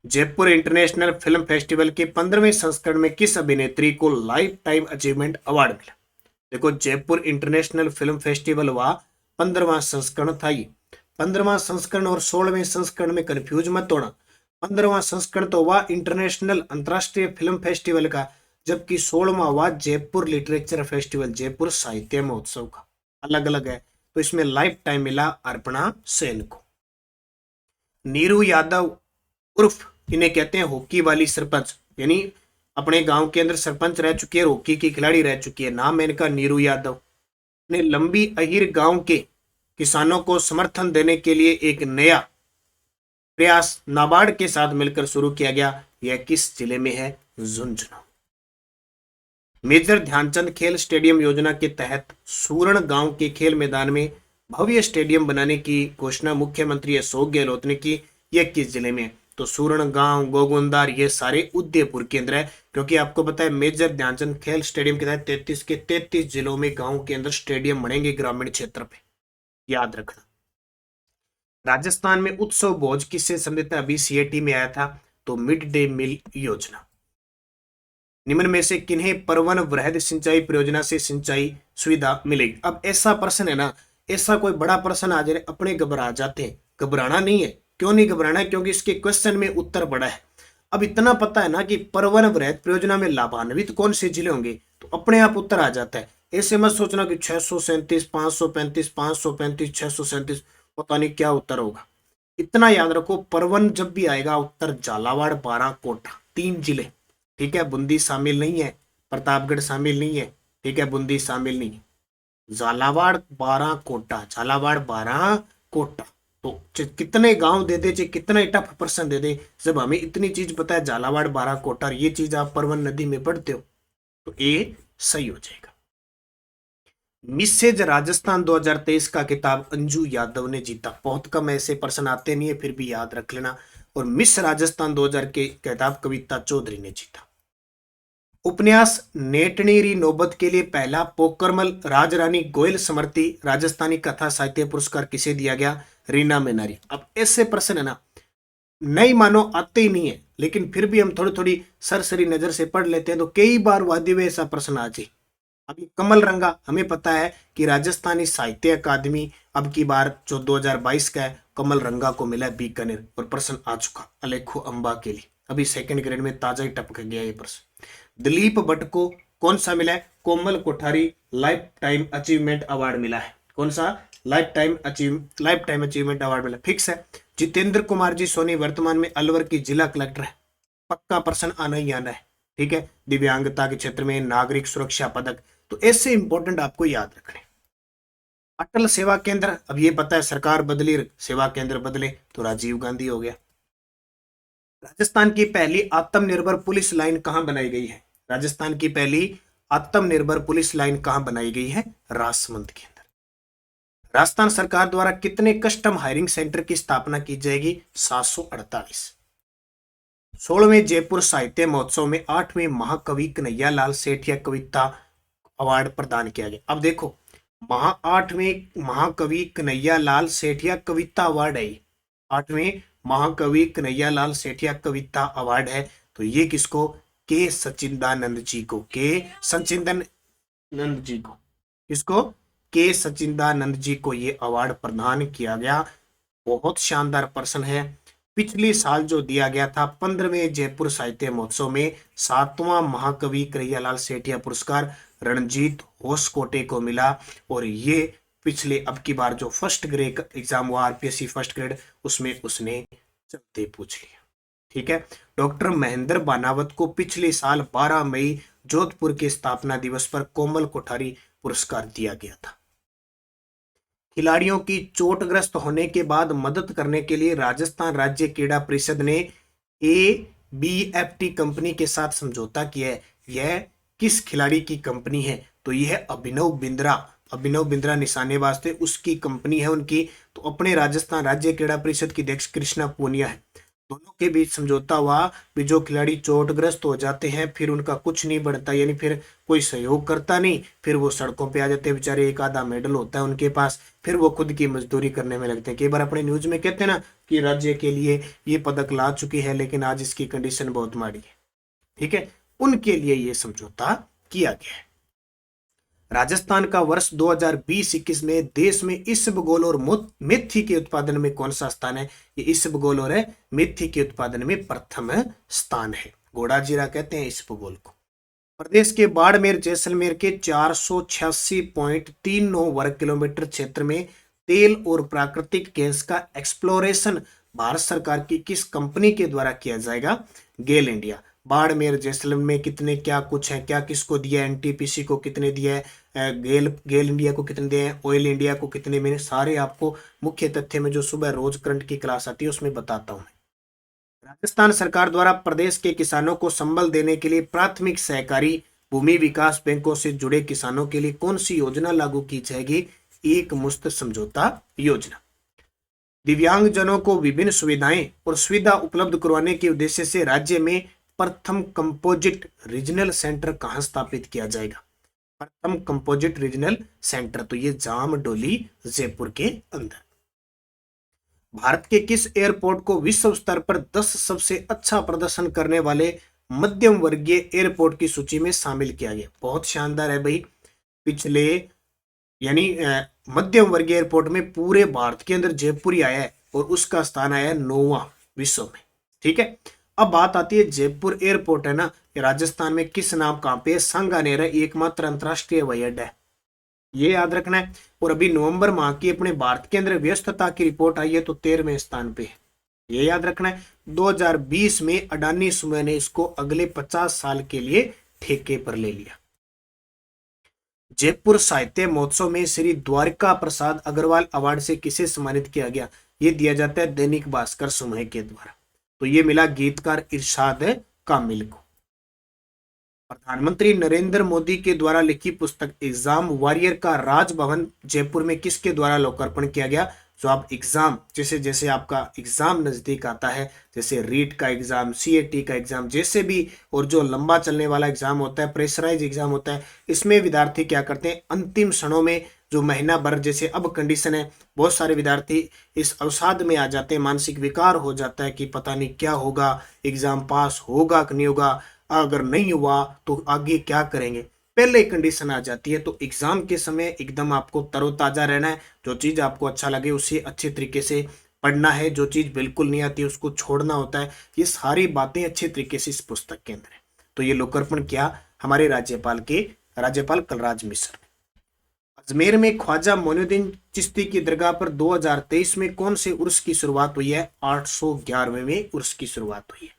जयपुर इंटरनेशनल फिल्म फेस्टिवल के 15वें संस्करण में किस अभिनेत्री को लाइफ टाइम अचीवमेंट अवार्ड मिला? देखो, जयपुर इंटरनेशनल फिल्म फेस्टिवल हुआ 15वां संस्करण था। ये 15वां संस्करण और 16वें संस्करण में कंफ्यूज मत होना। 15वां संस्करण तो हुआ इंटरनेशनल अंतरराष्ट्रीय फिल्म फेस्टिवल का, जबकि 16वां हुआ जयपुर लिटरेचर फेस्टिवल, जयपुर साहित्य महोत्सव का। अलग अलग है। तो इसमें लाइफ टाइम मिला अर्पणा सेन को। नीरू यादव उर्फ इन्हें कहते हैं हॉकी वाली सरपंच, यानी अपने गांव के अंदर सरपंच रह चुकी है, हॉकी की खिलाड़ी रह चुकी है। नाम है इनका नीरू यादव। ने लंबी अहिर गांव के किसानों को समर्थन देने के लिए एक नया प्रयास नाबार्ड के साथ मिलकर शुरू किया गया। यह किस जिले में है? झुंझुनू। मेजर ध्यानचंद खेल स्टेडियम योजना के तहत सूरण गांव के खेल मैदान में भव्य स्टेडियम बनाने की घोषणा मुख्यमंत्री अशोक गहलोत ने की। यह किस जिले में? तो सूरण गांव, गोगुंदार, ये सारे उदयपुर के अंदर है। क्योंकि आपको पता है मेजर ध्यानचंद खेल स्टेडियम के तहत 33 के 33 जिलों में गांव के अंदर स्टेडियम बनेंगे ग्रामीण क्षेत्र पे, याद रखना। राजस्थान में उत्सव भोज किससे संबंधित है? अभी सीएटी में आया था। तो मिड डे मील योजना। निम्न में से किन्हें परवन वृहद सिंचाई परियोजना से सिंचाई सुविधा मिलेगी? अब ऐसा प्रश्न है ना, ऐसा कोई बड़ा प्रश्न आ जाए अपने घबरा जाते हैं। घबराना नहीं है। क्यों नहीं घबराना है? क्योंकि इसके क्वेश्चन में उत्तर बड़ा है। अब इतना पता है ना कि परवन वृहद परियोजना में लाभान्वित कौन से जिले होंगे, तो अपने आप उत्तर आ जाता है। ऐसे मत सोचना कि 637, 535, 535, 637, पता नहीं क्या उत्तर होगा। इतना याद रखो, परवन जब भी आएगा उत्तर झालावाड़, बारां, कोटा, 3 जिले। ठीक है, बूंदी शामिल नहीं है, प्रतापगढ़ शामिल नहीं है। ठीक है, बूंदी शामिल नहीं है। झालावाड़, बारां, कोटा, झालावाड़, बारां, कोटा। तो कितने गांव दे दे, कितना टफ प्रश्न दे दे, जब हमें इतनी चीज पता है झालावाड़, बारां, कोटा, ये चीज आप परवन नदी में पढ़ते हो, तो ये सही हो जाएगा। मिसेज राजस्थान 2023 का खिताब अंजू यादव ने जीता। बहुत कम ऐसे प्रश्न आते नहीं है, फिर भी याद रख लेना। और मिस राजस्थान 2000 के खिताब कविता चौधरी ने जीता। उपन्यास नेटनेरी नौबत के लिए पहला पोकरमल राजरानी गोयल समर्थी राजस्थानी कथा साहित्य पुरस्कार किसे दिया गया? रीना मेनारी। अब ऐसे प्रश्न है ना, नहीं मानो आते ही नहीं है, लेकिन फिर भी हम थोड़ी थोड़ी सरसरी नजर से पढ़ लेते हैं तो कई बार वादी में ऐसा प्रश्न आ जाए। अभी कमल रंगा, हमें पता है कि राजस्थानी साहित्य अकादमी अब की बार जो 2022 का है, कमल रंगा को मिला है बीकानेर, और प्रश्न आ चुका अलेखो अंबा के लिए। अभी सेकंड ग्रेड में ताजा ही टपक गया ये प्रश्न। दिलीप भट्ट को कौन सा मिला है? Komal Kothari lifetime achievement award मिला है। कौन सा? लाइफ टाइम अचीवमेंट अवार्ड मिला, फिक्स है। जितेंद्र कुमार जी सोनी वर्तमान में अलवर की जिला कलेक्टर है, पक्का पर्सन आना ही आना है। ठीक है, दिव्यांगता के क्षेत्र में नागरिक सुरक्षा पदक, तो ऐसे इंपॉर्टेंट आपको याद रखने। अटल सेवा केंद्र, अब ये पता है सरकार बदली सेवा केंद्र बदले, तो राजीव गांधी हो गया। राजस्थान की पहली आत्मनिर्भर पुलिस लाइन कहां बनाई गई है? राजस्थान की पहली आत्मनिर्भर पुलिस लाइन कहां बनाई गई है? राजसमंद के अंदर। राजस्थान सरकार द्वारा कितने कस्टम हायरिंग सेंटर की स्थापना की जाएगी? 748। 16वें जयपुर साहित्य महोत्सव में 8वें महाकवि कन्हैया लाल सेठिया कविता अवार्ड प्रदान किया गया। अब देखो, 8वें महाकवि कन्हैया लाल सेठिया कविता अवार्ड है, 8वें महाकवि कन्हैया लाल सेठिया कविता अवार्ड है, तो ये किसको? के सचिदानंद जी को, के सचिदानंद जी को, किसको? के सचिदानंद जी को ये अवार्ड प्रदान किया गया। बहुत शानदार पर्सन है। पिछले साल जो दिया गया था 15वें जयपुर साहित्य महोत्सव में 7वां महाकवि कन्हैया लाल सेठिया पुरस्कार रणजीत होसकोटे को मिला, और ये पिछले अब की बार जो फर्स्ट ग्रेड एग्जाम हुआ आरपीएससी फर्स्ट ग्रेड, उसमें उसने चलते पूछ लिया। ठीक है, डॉक्टर महेंद्र बानावत को पिछले साल 12 मई जोधपुर के स्थापना दिवस पर कोमल कोठारी पुरस्कार दिया गया था। खिलाड़ियों की चोटग्रस्त होने के बाद मदद करने के लिए राजस्थान राज्य क्रीड़ा परिषद ने ABFT कंपनी के साथ समझौता किया है। यह किस खिलाड़ी की कंपनी है? तो यह है अभिनव बिंद्रा। अभिनव बिंद्रा निशानेबाज थे, उसकी कंपनी है उनकी। तो अपने राजस्थान राज्य क्रीड़ा परिषद की अध्यक्ष कृष्णा पूनिया है। दोनों के बीच समझौता हुआ कि जो खिलाड़ी चोटग्रस्त हो जाते हैं फिर उनका कुछ नहीं बढ़ता, यानी फिर कोई सहयोग करता नहीं, फिर वो सड़कों पे आ जाते हैं बेचारे, एक आधा मेडल होता है उनके पास, फिर वो खुद की मजदूरी करने में लगते हैं। कई बार अपने न्यूज में कहते हैं ना कि राज्य के लिए ये पदक ला चुकी है लेकिन आज इसकी कंडीशन बहुत माड़ी है। ठीक है, उनके लिए ये समझौता किया गया है। राजस्थान का वर्ष 2020-21 में देश में इसबगोल और मेथी के उत्पादन में कौन सा स्थान है? ये इसबगोल और मेथी के उत्पादन में प्रथम स्थान है। घोड़ा जीरा कहते हैं इसबगोल को। प्रदेश के बाड़मेर जैसलमेर के 486.39 वर्ग किलोमीटर क्षेत्र में तेल और प्राकृतिक गैस का एक्सप्लोरेशन भारत सरकार की किस कंपनी के द्वारा किया जाएगा? गेल इंडिया। बाड़मेर जैसलमेर में कितने क्या कुछ है, क्या किसको दिया है, एनटीपीसी को कितने दिया है, गेल इंडिया को कितने दिए हैं, ऑयल इंडिया को कितने, मैंने सारे आपको मुख्य तथ्य में जो सुबह रोज करंट की क्लास आती है उसमें बताता हूं। राजस्थान सरकार द्वारा प्रदेश के किसानों को संबल देने के लिए प्राथमिक सहकारी भूमि विकास बैंकों से जुड़े किसानों के लिए कौन सी योजना लागू की जाएगी? एक मुश्त समझौता योजना। दिव्यांगजनों को विभिन्न सुविधाएं और सुविधा उपलब्ध करवाने के उद्देश्य से राज्य में प्रथम कंपोजिट रीजनल सेंटर कहां स्थापित किया जाएगा? प्रथम कंपोजिट रीजनल सेंटर, तो ये जामडोली जयपुर के अंदर। भारत के किस एयरपोर्ट को विश्व स्तर पर 10 सबसे अच्छा प्रदर्शन करने वाले मध्यम वर्गीय एयरपोर्ट की सूची में शामिल किया गया? बहुत शानदार है भाई। पिछले यानी मध्यम वर्गीय एयरपोर्ट में पूरे भारत के अंदर जयपुर ही आया है और उसका स्थान आया 9वां विश्व में। ठीक है, अब बात आती है जयपुर एयरपोर्ट है ना, राजस्थान में किस नाम कहां पे? सांगानेर एकमात्र अंतरराष्ट्रीय हवाई अड्डा है, ये याद रखना है। और अभी नवंबर माह की अपने भारत के अंदर व्यस्तता की रिपोर्ट आई है तो 13वें स्थान पे है, ये याद रखना है। 2020 में अडानी समूह ने इसको अगले 50 साल के लिए ठेके पर ले लिया। जयपुर साहित्य महोत्सव में श्री द्वारिका प्रसाद अग्रवाल अवार्ड से किसे सम्मानित किया गया? ये दिया जाता है दैनिक भास्कर समूह के द्वारा, तो ये मिला गीतकार इरशाद कामिल को। प्रधानमंत्री नरेंद्र मोदी के द्वारा लिखी पुस्तक एग्जाम वॉरियर का राजभवन जयपुर में किसके द्वारा लोकार्पण किया गया? जो आप एग्जाम जैसे जैसे आपका एग्जाम नजदीक आता है, जैसे रीट का एग्जाम, सीएटी का एग्जाम, जैसे भी, और जो लंबा चलने वाला एग्जाम होता है, प्रेशराइज एग्जाम होता है, इसमें विद्यार्थी क्या करते हैं, अंतिम क्षणों में जो महीना भर, जैसे अब कंडीशन है, बहुत सारे विद्यार्थी इस अवसाद में आ जाते हैं, मानसिक विकार हो जाता है कि पता नहीं क्या होगा, एग्जाम पास होगा कि नहीं होगा, अगर नहीं हुआ तो आगे क्या करेंगे, पहले कंडीशन आ जाती है। तो एग्जाम के समय एकदम आपको तरोताजा रहना है, जो चीज आपको अच्छा लगे उसे अच्छे तरीके से पढ़ना है, जो चीज बिल्कुल नहीं आती उसको छोड़ना होता है। ये सारी बातें अच्छे तरीके से इस पुस्तक के अंदर है। तो ये लोकार्पण किया हमारे राज्यपाल कलराज मिश्र ने। अजमेर में ख्वाजा मोइनुद्दीन चिश्ती की दरगाह पर 2023 में कौन से उर्स की शुरुआत हुई है? 811वें उर्स की शुरुआत हुई है।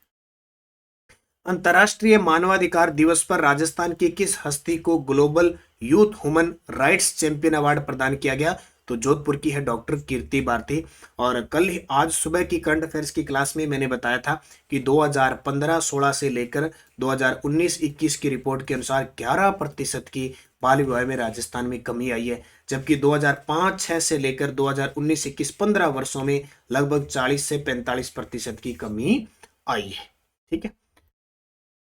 अंतर्राष्ट्रीय मानवाधिकार दिवस पर राजस्थान की किस हस्ती को global youth human rights champion award प्रदान किया गया? तो जोधपुर की है डॉक्टर कीर्ति भारती। और आज सुबह की करंट अफेयर्स की क्लास में मैंने बताया था कि 2015-16 से लेकर 2019-21 की रिपोर्ट के अनुसार 11% की बाल विवाह में राजस्थान में कमी आई है, जबकि 2005-6 से लेकर 2019-21 15 वर्षों में लगभग 40 से 45% की कमी आई है। ठीक है।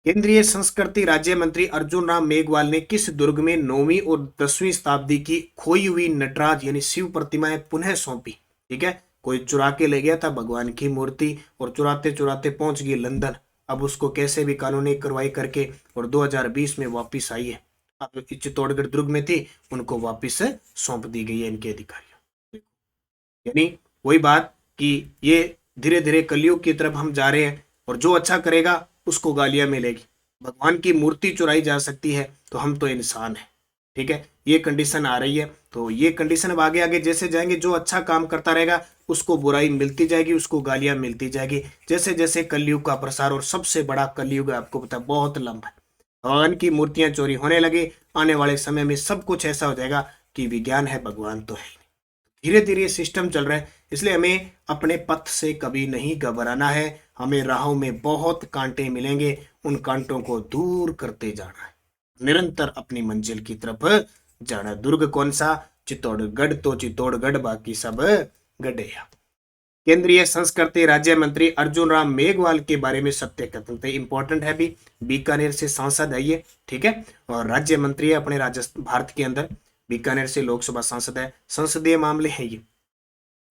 केंद्रीय संस्कृति राज्य मंत्री अर्जुन राम मेघवाल ने किस दुर्ग में 9वीं और 10वीं शताब्दी की खोई हुई नटराज यानी शिव प्रतिमाएं पुनः सौंपी? ठीक है, कोई चुरा के ले गया था भगवान की मूर्ति और चुराते चुराते पहुंच गई लंदन, अब उसको कैसे भी कानूनी कार्रवाई करके और 2020 में वापिस आई है। अब चित्तौड़गढ़ दुर्ग में थी, उनको वापिस सौंप दी गई है इनके अधिकारियों। यानी वही बात कि ये धीरे धीरे कलयुग की तरफ हम जा रहे हैं और जो अच्छा करेगा उसको गालियां मिलेगी। भगवान की मूर्ति चुराई जा सकती है तो हम तो इंसान हैं। ठीक है, ये कंडीशन आ रही है, तो ये कंडीशन अब आगे आगे जैसे जाएंगे, जो अच्छा काम करता रहेगा उसको बुराई मिलती जाएगी, उसको गालियां मिलती जाएगी, जैसे जैसे कलयुग का प्रसार। और सबसे बड़ा कलयुग आपको पता बहुत लंबा है, भगवान की मूर्तियां चोरी होने लगे, आने वाले समय में सब कुछ ऐसा हो जाएगा कि विज्ञान है भगवान तो है। धीरे धीरे सिस्टम चल रहा है, इसलिए हमें अपने पथ से कभी नहीं घबराना है। हमें राहों में बहुत कांटे मिलेंगे, उन कांटों को दूर करते जाना है, निरंतर अपनी मंजिल की तरफ जाना। दुर्ग कौन सा? चित्तौड़गढ़। तो चित्तौड़गढ़, बाकी सब गड्ढिया। केंद्रीय संस्कृति राज्य मंत्री अर्जुन राम मेघवाल के बारे में सत्य कथन इंपॉर्टेंट है भी। बीकानेर से सांसद है ये। ठीक है, और राज्य मंत्री है अपने राजस्थान भारत के अंदर, बीकानेर से लोकसभा सांसद है, संसदीय मामले हैं ये,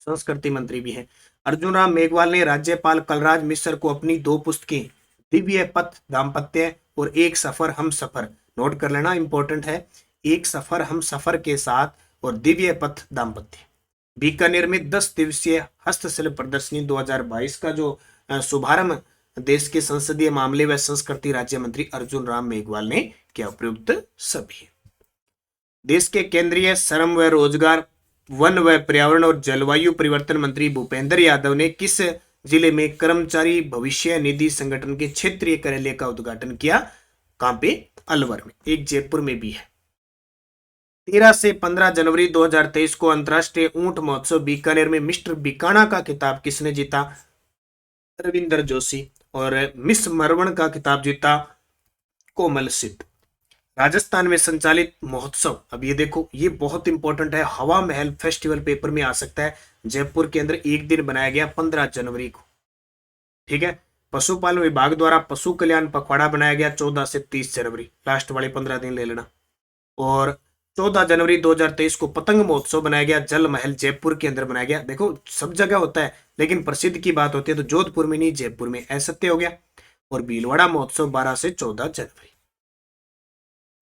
संस्कृति मंत्री भी हैं। अर्जुन राम मेघवाल ने राज्यपाल कलराज मिश्र को अपनी 2 पुस्तकें दिव्य पथ दाम्पत्य और एक सफर हम सफर, नोट कर लेना, इंपॉर्टेंट है, एक सफर हम सफर के साथ और दिव्य पथ दाम्पत्य। बीकानेर में 10 दिवसीय हस्तशिल्प प्रदर्शनी 2022 का जो शुभारंभ देश के संसदीय मामले व संस्कृति राज्य मंत्री अर्जुन राम मेघवाल ने किया। प्रयुक्त सभी। देश के केंद्रीय श्रम व रोजगार, वन व पर्यावरण और जलवायु परिवर्तन मंत्री भूपेंद्र यादव ने किस जिले में कर्मचारी भविष्य निधि संगठन के क्षेत्रीय कार्यालय का उद्घाटन किया? कहां पे? अलवर में। एक जयपुर में भी है। 13 से 15 जनवरी 2023 को अंतर्राष्ट्रीय ऊंट महोत्सव बीकानेर में मिस्टर बीकाना का खिताब किसने जीता? रविंदर जोशी। और मिस मरवण का खिताब जीता कोमल सिद्ध। राजस्थान में संचालित महोत्सव, अब ये देखो, ये बहुत इंपॉर्टेंट है, हवा महल फेस्टिवल पेपर में आ सकता है। जयपुर के अंदर एक दिन बनाया गया 15 जनवरी को। ठीक है, पशुपालन विभाग द्वारा पशु कल्याण पखवाड़ा बनाया गया 14 से 30 जनवरी, लास्ट वाले 15 दिन ले लेना। और 14 जनवरी 2023 को पतंग महोत्सव बनाया गया, जल महल जयपुर के अंदर बनाया गया। देखो सब जगह होता है, लेकिन प्रसिद्ध की बात होती है तो जोधपुर में नहीं, जयपुर में, असत्य हो गया। और भीलवाड़ा महोत्सव 12 से 14 जनवरी।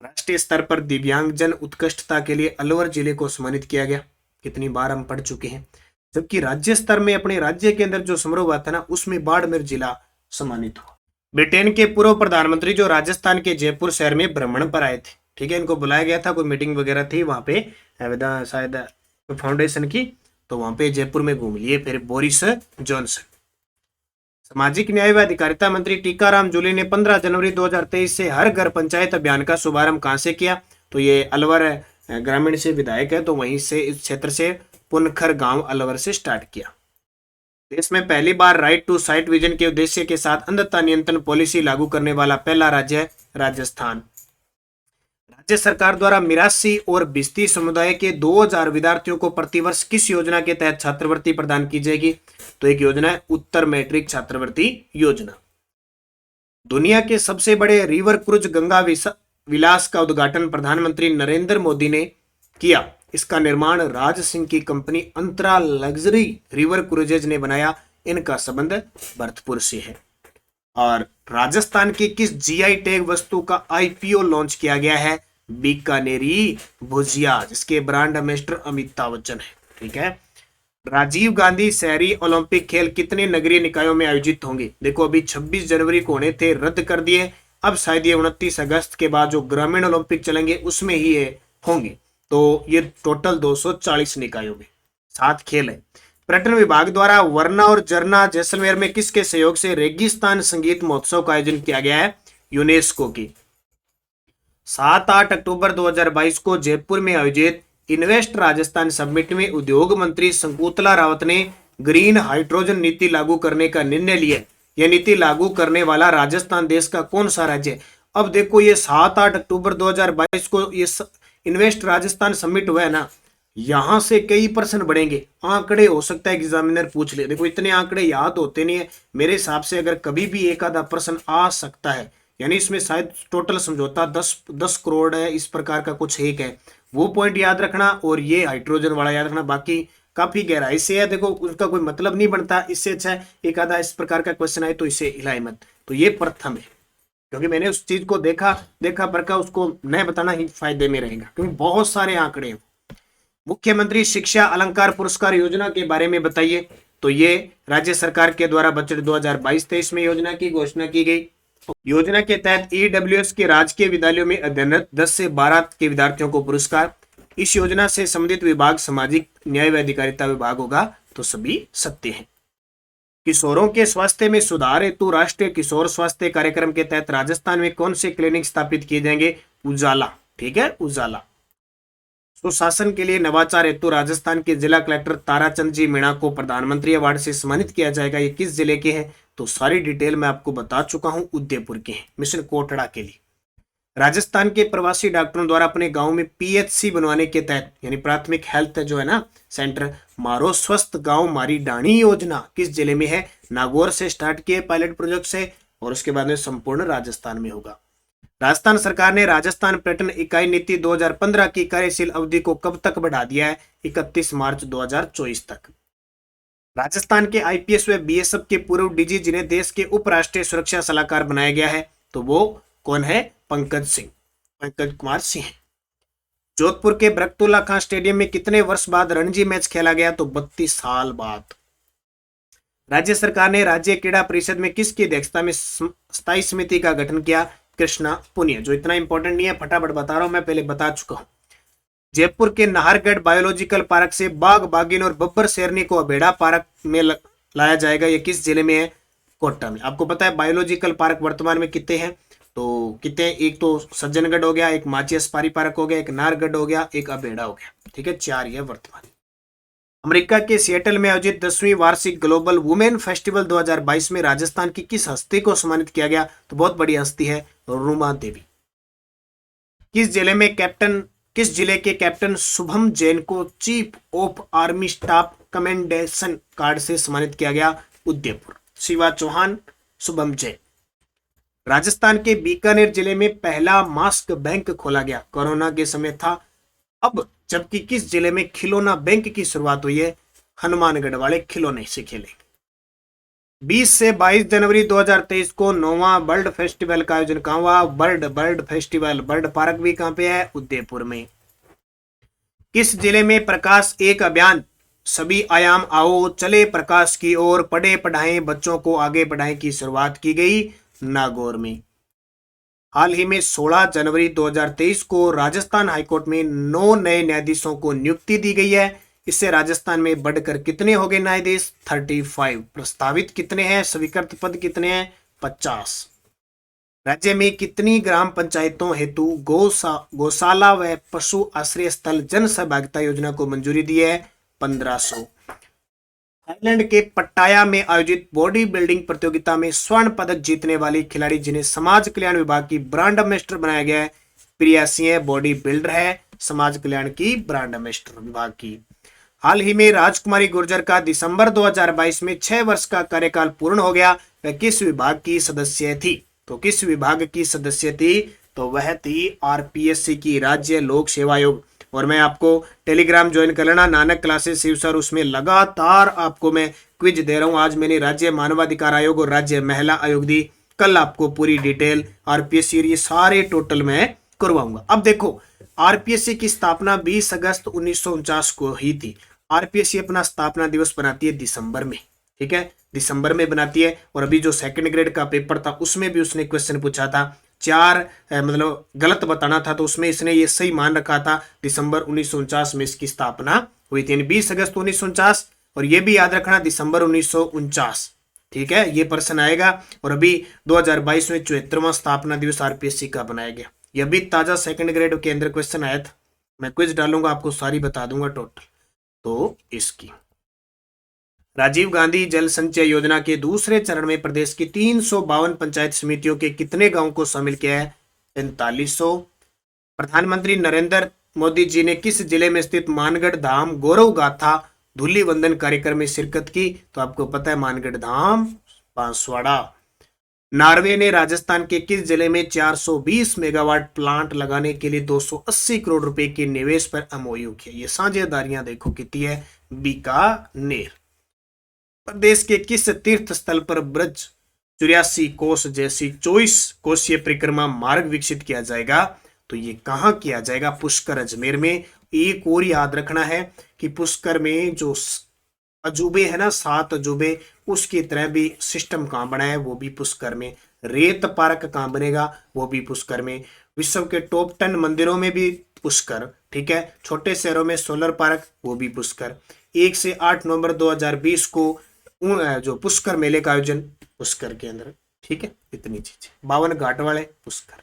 राष्ट्रीय स्तर पर दिव्यांगजन उत्कृष्टता के लिए अलवर जिले को सम्मानित किया गया, कितनी बार हम पढ़ चुके हैं। जबकि राज्य स्तर में अपने राज्य के अंदर जो समारोह हुआ था ना, उसमें बाड़मेर जिला सम्मानित हुआ। ब्रिटेन के पूर्व प्रधानमंत्री जो राजस्थान के जयपुर शहर में भ्रमण पर आए थे, ठीक है, इनको बुलाया गया था, कोई मीटिंग वगैरह थी वहां पे शायद फाउंडेशन की, तो वहां पे जयपुर में घूम लिए फिर बोरिस जॉनसन। सामाजिक न्याय व अधिकारिता मंत्री टीकाराम जूली ने 15 जनवरी 2023 से हर घर पंचायत अभियान का शुभारंभ कहां से किया? तो ये अलवर ग्रामीण से विधायक है, तो वहीं से, इस क्षेत्र से, पुनखर गांव अलवर से स्टार्ट किया। देश में पहली बार राइट टू साइट विजन के उद्देश्य के साथ अंधता नियंत्रण पॉलिसी लागू करने वाला पहला राज्य है राजस्थान। राज्य सरकार द्वारा मिरासी और बिस्ती समुदाय के 2000 विद्यार्थियों को प्रतिवर्ष किस योजना के तहत छात्रवृत्ति प्रदान की जाएगी? तो एक योजना है उत्तर मैट्रिक छात्रवृत्ति योजना। दुनिया के सबसे बड़े रिवर क्रूज गंगा विलास का उद्घाटन प्रधानमंत्री नरेंद्र मोदी ने किया। इसका निर्माण राज सिंह की कंपनी अंतरा लग्जरी रिवर क्रूजेज ने बनाया। इनका संबंध भरतपुर से है। और राजस्थान की किस जीआई टैग वस्तु का आईपीओ लॉन्च किया गया है? बीकानेरी भुजिया, जिसके ब्रांड एम्बेसडर अमिताभ बच्चन है। ठीक है। राजीव गांधी शहरी ओलंपिक खेल कितने नगरीय निकायों में आयोजित होंगे? देखो अभी 26 जनवरी को होने थे, रद्द कर दिए। अब शायद ये 29 अगस्त के बाद जो ग्रामीण ओलंपिक चलेंगे उसमें ही ये होंगे। तो ये टोटल 240 निकायों में 7 खेल है। पर्यटन विभाग द्वारा वरना और जरना जैसलमेर में किसके सहयोग से रेगिस्तान संगीत महोत्सव का आयोजन किया गया है? यूनेस्को की। 7-8 अक्टूबर 2022 को जयपुर में आयोजित इन्वेस्ट राजस्थान समिट में उद्योग मंत्री शंकुतला रावत ने ग्रीन हाइड्रोजन नीति लागू करने का निर्णय लिया। यह नीति लागू करने वाला राजस्थान देश का कौन सा राज्य है? अब देखो, ये 7-8 अक्टूबर 2022 को ये इन्वेस्ट राजस्थान समिट हुआ है ना, यहां से कई प्रश्न बढ़ेंगे, आंकड़े हो सकता है एग्जामिनर पूछ ले। देखो, इतने आंकड़े याद होते नहीं है मेरे हिसाब से, अगर कभी भी एक आधा प्रश्न आ सकता है, यानी इसमें शायद टोटल समझौता 10 करोड़ है, इस प्रकार का कुछ एक है, वो पॉइंट याद रखना और ये हाइड्रोजन वाला याद रखना। बाकी काफी गहराई से है, देखो उसका कोई मतलब नहीं बनता। इससे अच्छा है एक आधा इस प्रकार का क्वेश्चन आए तो इसे हिलाए मत। तो ये प्रथम है, क्योंकि मैंने उस चीज को देखा परखा, उसको न बताना ही फायदे में रहेगा, क्योंकि बहुत सारे आंकड़े हैं। मुख्यमंत्री शिक्षा अलंकार पुरस्कार योजना के बारे में बताइए। तो ये राज्य सरकार के द्वारा बजट 2022-23 में योजना की घोषणा की गई। योजना के तहत ईडब्ल्यूएस के राजकीय विद्यालयों में अध्ययनरत 10 से 12 के विद्यार्थियों को पुरस्कार। इस योजना से संबंधित विभाग सामाजिक न्याय व अधिकारिता विभाग होगा, तो सभी सत्य है। किशोरों के स्वास्थ्य में सुधार हेतु राष्ट्रीय किशोर स्वास्थ्य कार्यक्रम के तहत राजस्थान में कौन से क्लिनिक स्थापित किए जाएंगे? उजाला। ठीक है, उजाला। सुशासन के लिए नवाचार हेतु राजस्थान के जिला कलेक्टर ताराचंद जी मीणा को प्रधानमंत्री अवार्ड से सम्मानित किया जाएगा। ये किस जिले के हैं? तो सारी डिटेल मैं आपको बता चुका हूं, उदयपुर के हैं, मिशन कोटड़ा के लिए। राजस्थान के प्रवासी डॉक्टरों द्वारा अपने गांव में पीएचसी बनवाने के तहत, यानी प्राथमिक हेल्थ जो है ना सेंटर, मारो स्वस्थ गांव मारी डाणी योजना किस जिले में है? नागौर से स्टार्ट किए पायलट प्रोजेक्ट से, और उसके बाद में संपूर्ण राजस्थान में होगा। राजस्थान सरकार ने राजस्थान पर्यटन इकाई नीति 2015 की कार्यशील अवधि को कब तक बढ़ा दिया है? 31 मार्च 2024 तक। राजस्थान के आईपीएस व बीएसएफ के पूर्व डीजी जिन्हें देश के उप राष्ट्रीय सुरक्षा सलाहकार बनाया गया है, तो वो कौन है? पंकज सिंह, पंकज कुमार सिंह। जोधपुर के बरकतुल्ला खां स्टेडियम में कितने वर्ष बाद रणजी मैच खेला गया? तो 32 साल बाद। राज्य सरकार ने राज्य क्रीड़ा परिषद में किसकी अध्यक्षता में स्थायी समिति का गठन किया? कृष्णा पुनिया। जो इतना इंपॉर्टेंट नहीं है, फटाफट बता रहा हूं, मैं पहले बता चुका हूं। जयपुर के नाहरगढ़ बायोलॉजिकल पार्क से बाघ, बाघिन और बब्बर शेरनी को अबेड़ा पार्क में लाया जाएगा। ये किस जिले में है? कोटा में। आपको पता है बायोलॉजिकल पार्क वर्तमान में कितने हैं? तो कितने? एक तो सज्जनगढ़ हो गया, एक माची अस्पारी पार्क हो गया, एक नाहरगढ़ हो गया, एक अबेड़ा हो गया। ठीक है, 4 ये वर्तमान। अमेरिका के सिएटल में आयोजित 10वीं वार्षिक ग्लोबल वुमेन फेस्टिवल 2022 में राजस्थान की किस हस्ती को सम्मानित किया गया? तो बहुत बड़ी हस्ती है, रूमा देवी। किस जिले के कैप्टन शुभम जैन को chief of army staff commendation card से सम्मानित किया गया? उदयपुर। शिवा चौहान, शुभम जैन। राजस्थान के बीकानेर जिले में पहला मास्क बैंक खोला गया, कोरोना के समय था। अब जबकि किस जिले में खिलौना बैंक की शुरुआत हुई है? हनुमानगढ़ वाले खिलौने से खेलेंगे। 20 से 22 जनवरी 2023 को 9वां बर्ड फेस्टिवल का आयोजन कहां हुआ? Bird festival. बर्ड पार्क भी कहां पे है? उदयपुर में। किस जिले में प्रकाश एक अभियान सभी आयाम आओ चले प्रकाश की ओर पढ़े पढ़ाएं बच्चों को आगे बढ़ाएं की शुरुआत की गई? नागौर में। हाल ही में 16 जनवरी 2023 को राजस्थान हाईकोर्ट में 9 नए न्यायाधीशों को नियुक्ति दी गई है। इससे राजस्थान में बढ़कर कितने हो गए न्यायाधीश? 35। प्रस्तावित कितने हैं? स्वीकृत पद कितने हैं? 50। राज्य में कितनी ग्राम पंचायतों हेतु गौशाला व पशु आश्रय स्थल जन सहभागिता योजना को मंजूरी दी है? 1500। थाईलैंड के पट्टाया में आयोजित बॉडी बिल्डिंग प्रतियोगिता में स्वर्ण पदक जीतने वाली खिलाड़ी जिन्हें समाज कल्याण विभाग की ब्रांड एम्बेसडर बनाया गया है? प्रिया सिंह बॉडी बिल्डर है, समाज कल्याण की ब्रांड एम्बेसडर विभाग की। हाल ही में राजकुमारी गुर्जर का दिसंबर 2022 में 6 वर्ष का कार्यकाल पूर्ण हो गया। वह किस विभाग की सदस्य थी? तो किस विभाग की सदस्य थी? तो वह थी आरपीएससी की, राज्य लोक सेवा आयोग। और मैं आपको टेलीग्राम ज्वाइन कर लेना, नानक क्लासेस शिव सर, उसमें लगातार आपको मैं क्विज दे रहा हूं। आज मैंने राज्य मानवाधिकार आयोग और राज्य महिला आयोग दी, कल आपको पूरी डिटेल आरपीएससी ये सारे टोटल में करवाऊंगा। अब देखो, आरपीएससी की स्थापना 20 अगस्त 1949 को ही थी। आरपीएससी अपना स्थापना दिवस बनाती है दिसंबर में। ठीक है, दिसंबर में बनाती है। और अभी जो सेकंड ग्रेड का पेपर था उसमें भी उसने क्वेश्चन पूछा था मतलब गलत बताना था, तो उसमें इसने ये सही मान रखा था। दिसंबर 1949 में इसकी स्थापना हुई थी, 20 अगस्त 1949। और ये भी याद रखना, दिसंबर 1949। ठीक है, ये प्रश्न आएगा। और अभी 2022 में 74वां स्थापना दिवस आरपीएससी का बनाया गया। ये भी ताजा सेकंड ग्रेड के अंदर क्वेश्चन आया था। मैं क्विज डालूंगा, आपको सारी बता दूंगा टोटल। तो इसकी राजीव गांधी जल संचय योजना के दूसरे चरण में प्रदेश की 352 पंचायत समितियों के कितने गांव को शामिल किया है? 4500। प्रधानमंत्री नरेंद्र मोदी जी ने किस जिले में स्थित मानगढ़ धाम गौरव गाथा धूलि वंदन कार्यक्रम में शिरकत की? तो आपको पता है, मानगढ़ धाम बांसवाड़ा। नॉर्वे ने राजस्थान के किस जिले में 420 मेगावाट प्लांट लगाने के लिए 280 करोड़ रुपए के निवेश पर एमओयू किया? ये साझेदारियां देखो कितनी है, बीकानेर। प्रदेश के किस तीर्थ स्थल पर ब्रज 84 कोस जैसी 24 कोसीय परिक्रमा मार्ग विकसित किया जाएगा? तो ये कहां किया जाएगा? पुष्कर, अजमेर में। एक और याद रखना है कि पुष्कर में जो अजूबे है ना, 7 अजूबे, उसकी तरह भी सिस्टम कहां बना है? वो भी पुष्कर में। रेत पार्क कहां बनेगा? वो भी पुष्कर में। विश्व के टॉप 10 मंदिरों में भी पुष्कर। ठीक है, छोटे शहरों में सोलर पार्क, वो भी पुष्कर। 1 से 8 नवंबर 2020 को जो पुष्कर मेले का आयोजन पुष्कर के अंदर। ठीक है, इतनी चीजें। 52 घाट वाले पुष्कर।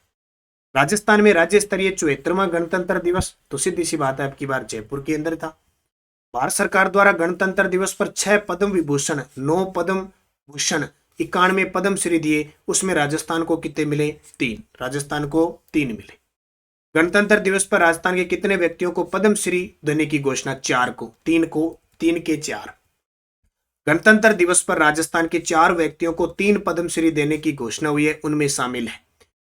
राजस्थान में राज्य स्तरीय 74वां गणतंत्र दिवस, तो सीधी सी बात है, अब की बार जयपुर के अंदर था। भारत सरकार द्वारा गणतंत्र दिवस पर 6 पद्म विभूषण, 9 पद्म भूषण, 91 पद्मश्री दिए, उसमें राजस्थान को कितने मिले? 3। राजस्थान को 3 मिले। गणतंत्र दिवस पर राजस्थान के कितने व्यक्तियों को पद्मश्री देने की घोषणा? 4 को। 3 के 4। गणतंत्र दिवस पर राजस्थान के 4 व्यक्तियों को 3 पद्मश्री देने की घोषणा हुई है। उनमें शामिल है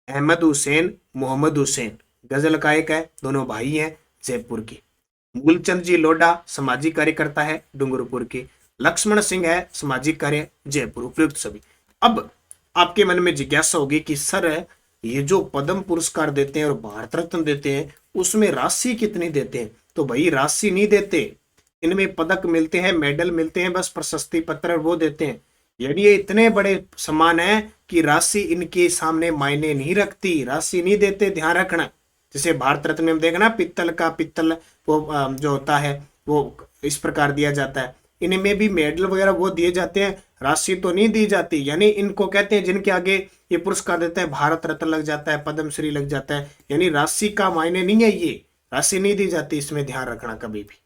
अहमद हुसैन, मोहम्मद हुसैन, गजल गायक है, दोनों भाई हैं, जयपुर के। मूलचंद जी लोढ़ा, सामाजिक कार्यकर्ता है, डूंगरपुर के। लक्ष्मण सिंह है, सामाजिक कार्य, जयपुर। उपयुक्त सभी। अब आपके मन में जिज्ञासा होगी कि सर, ये जो पद्म पुरस्कार देते हैं और भारत रत्न देते हैं, उसमें राशि कितनी देते हैं? तो भाई राशि नहीं देते, इनमें पदक मिलते हैं, मेडल मिलते हैं, बस प्रशस्ति पत्र वो देते हैं। यानी ये इतने बड़े सम्मान है कि राशि इनके सामने मायने नहीं रखती, राशि नहीं देते, ध्यान रखना। जैसे भारत रत्न में देखना, पित्तल का पित्तल वो जो होता है वो इस प्रकार दिया जाता है। इनमें भी मेडल वगैरह वो दिए जाते हैं, राशि तो नहीं दी जाती। यानी इनको कहते हैं जिनके आगे ये पुरस्कार देते हैं, भारत रत्न लग जाता है, पद्मश्री लग जाता है। यानी राशि का मायने नहीं है, ये राशि नहीं दी जाती, इसमें ध्यान रखना कभी भी।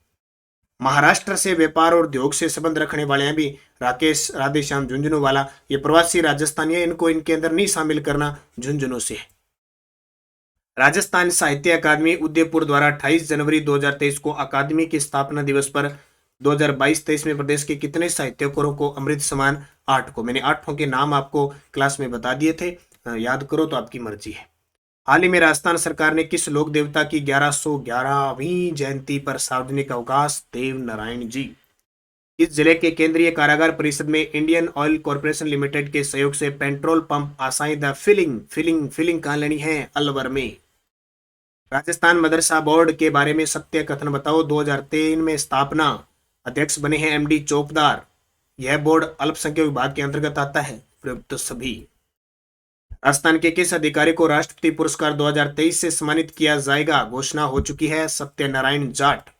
महाराष्ट्र से व्यापार और उद्योग से संबंध रखने वाले हैं भी राकेश राधेश्याम झुंझुनूवाला, ये प्रवासी राजस्थानी है, इनको इनके अंदर नहीं शामिल करना, झुंझुनू से है। राजस्थान साहित्य अकादमी उदयपुर द्वारा 28 जनवरी 2023 को अकादमी के स्थापना दिवस पर 2022-23 में प्रदेश के कितने साहित्यकारों को अमृत सम्मान? 8 को। मैंने 8 के नाम आपको क्लास में बता दिए थे, याद करो तो आपकी मर्जी है। हाल ही में राजस्थान सरकार ने किस लोक देवता की 1111वीं जयंती पर सार्वजनिक अवकाश? देव नारायण जी। इस जिले के केंद्रीय कारागार परिषद में इंडियन ऑयल कॉर्पोरेशन लिमिटेड के सहयोग से पेट्रोल पंप आसाई द फिलिंग कहां लेनी है? अलवर में। राजस्थान मदरसा बोर्ड के बारे में सत्य कथन बताओ। 2003 में स्थापना, अध्यक्ष बने हैं एमडी चौकदार। यह बोर्ड अल्पसंख्यक विभाग के अंतर्गत आता है। प्रयुक्त सभी। राजस्थान के किस अधिकारी को राष्ट्रपति पुरस्कार 2023 से सम्मानित किया जाएगा? घोषणा हो चुकी है, सत्यनारायण जाट।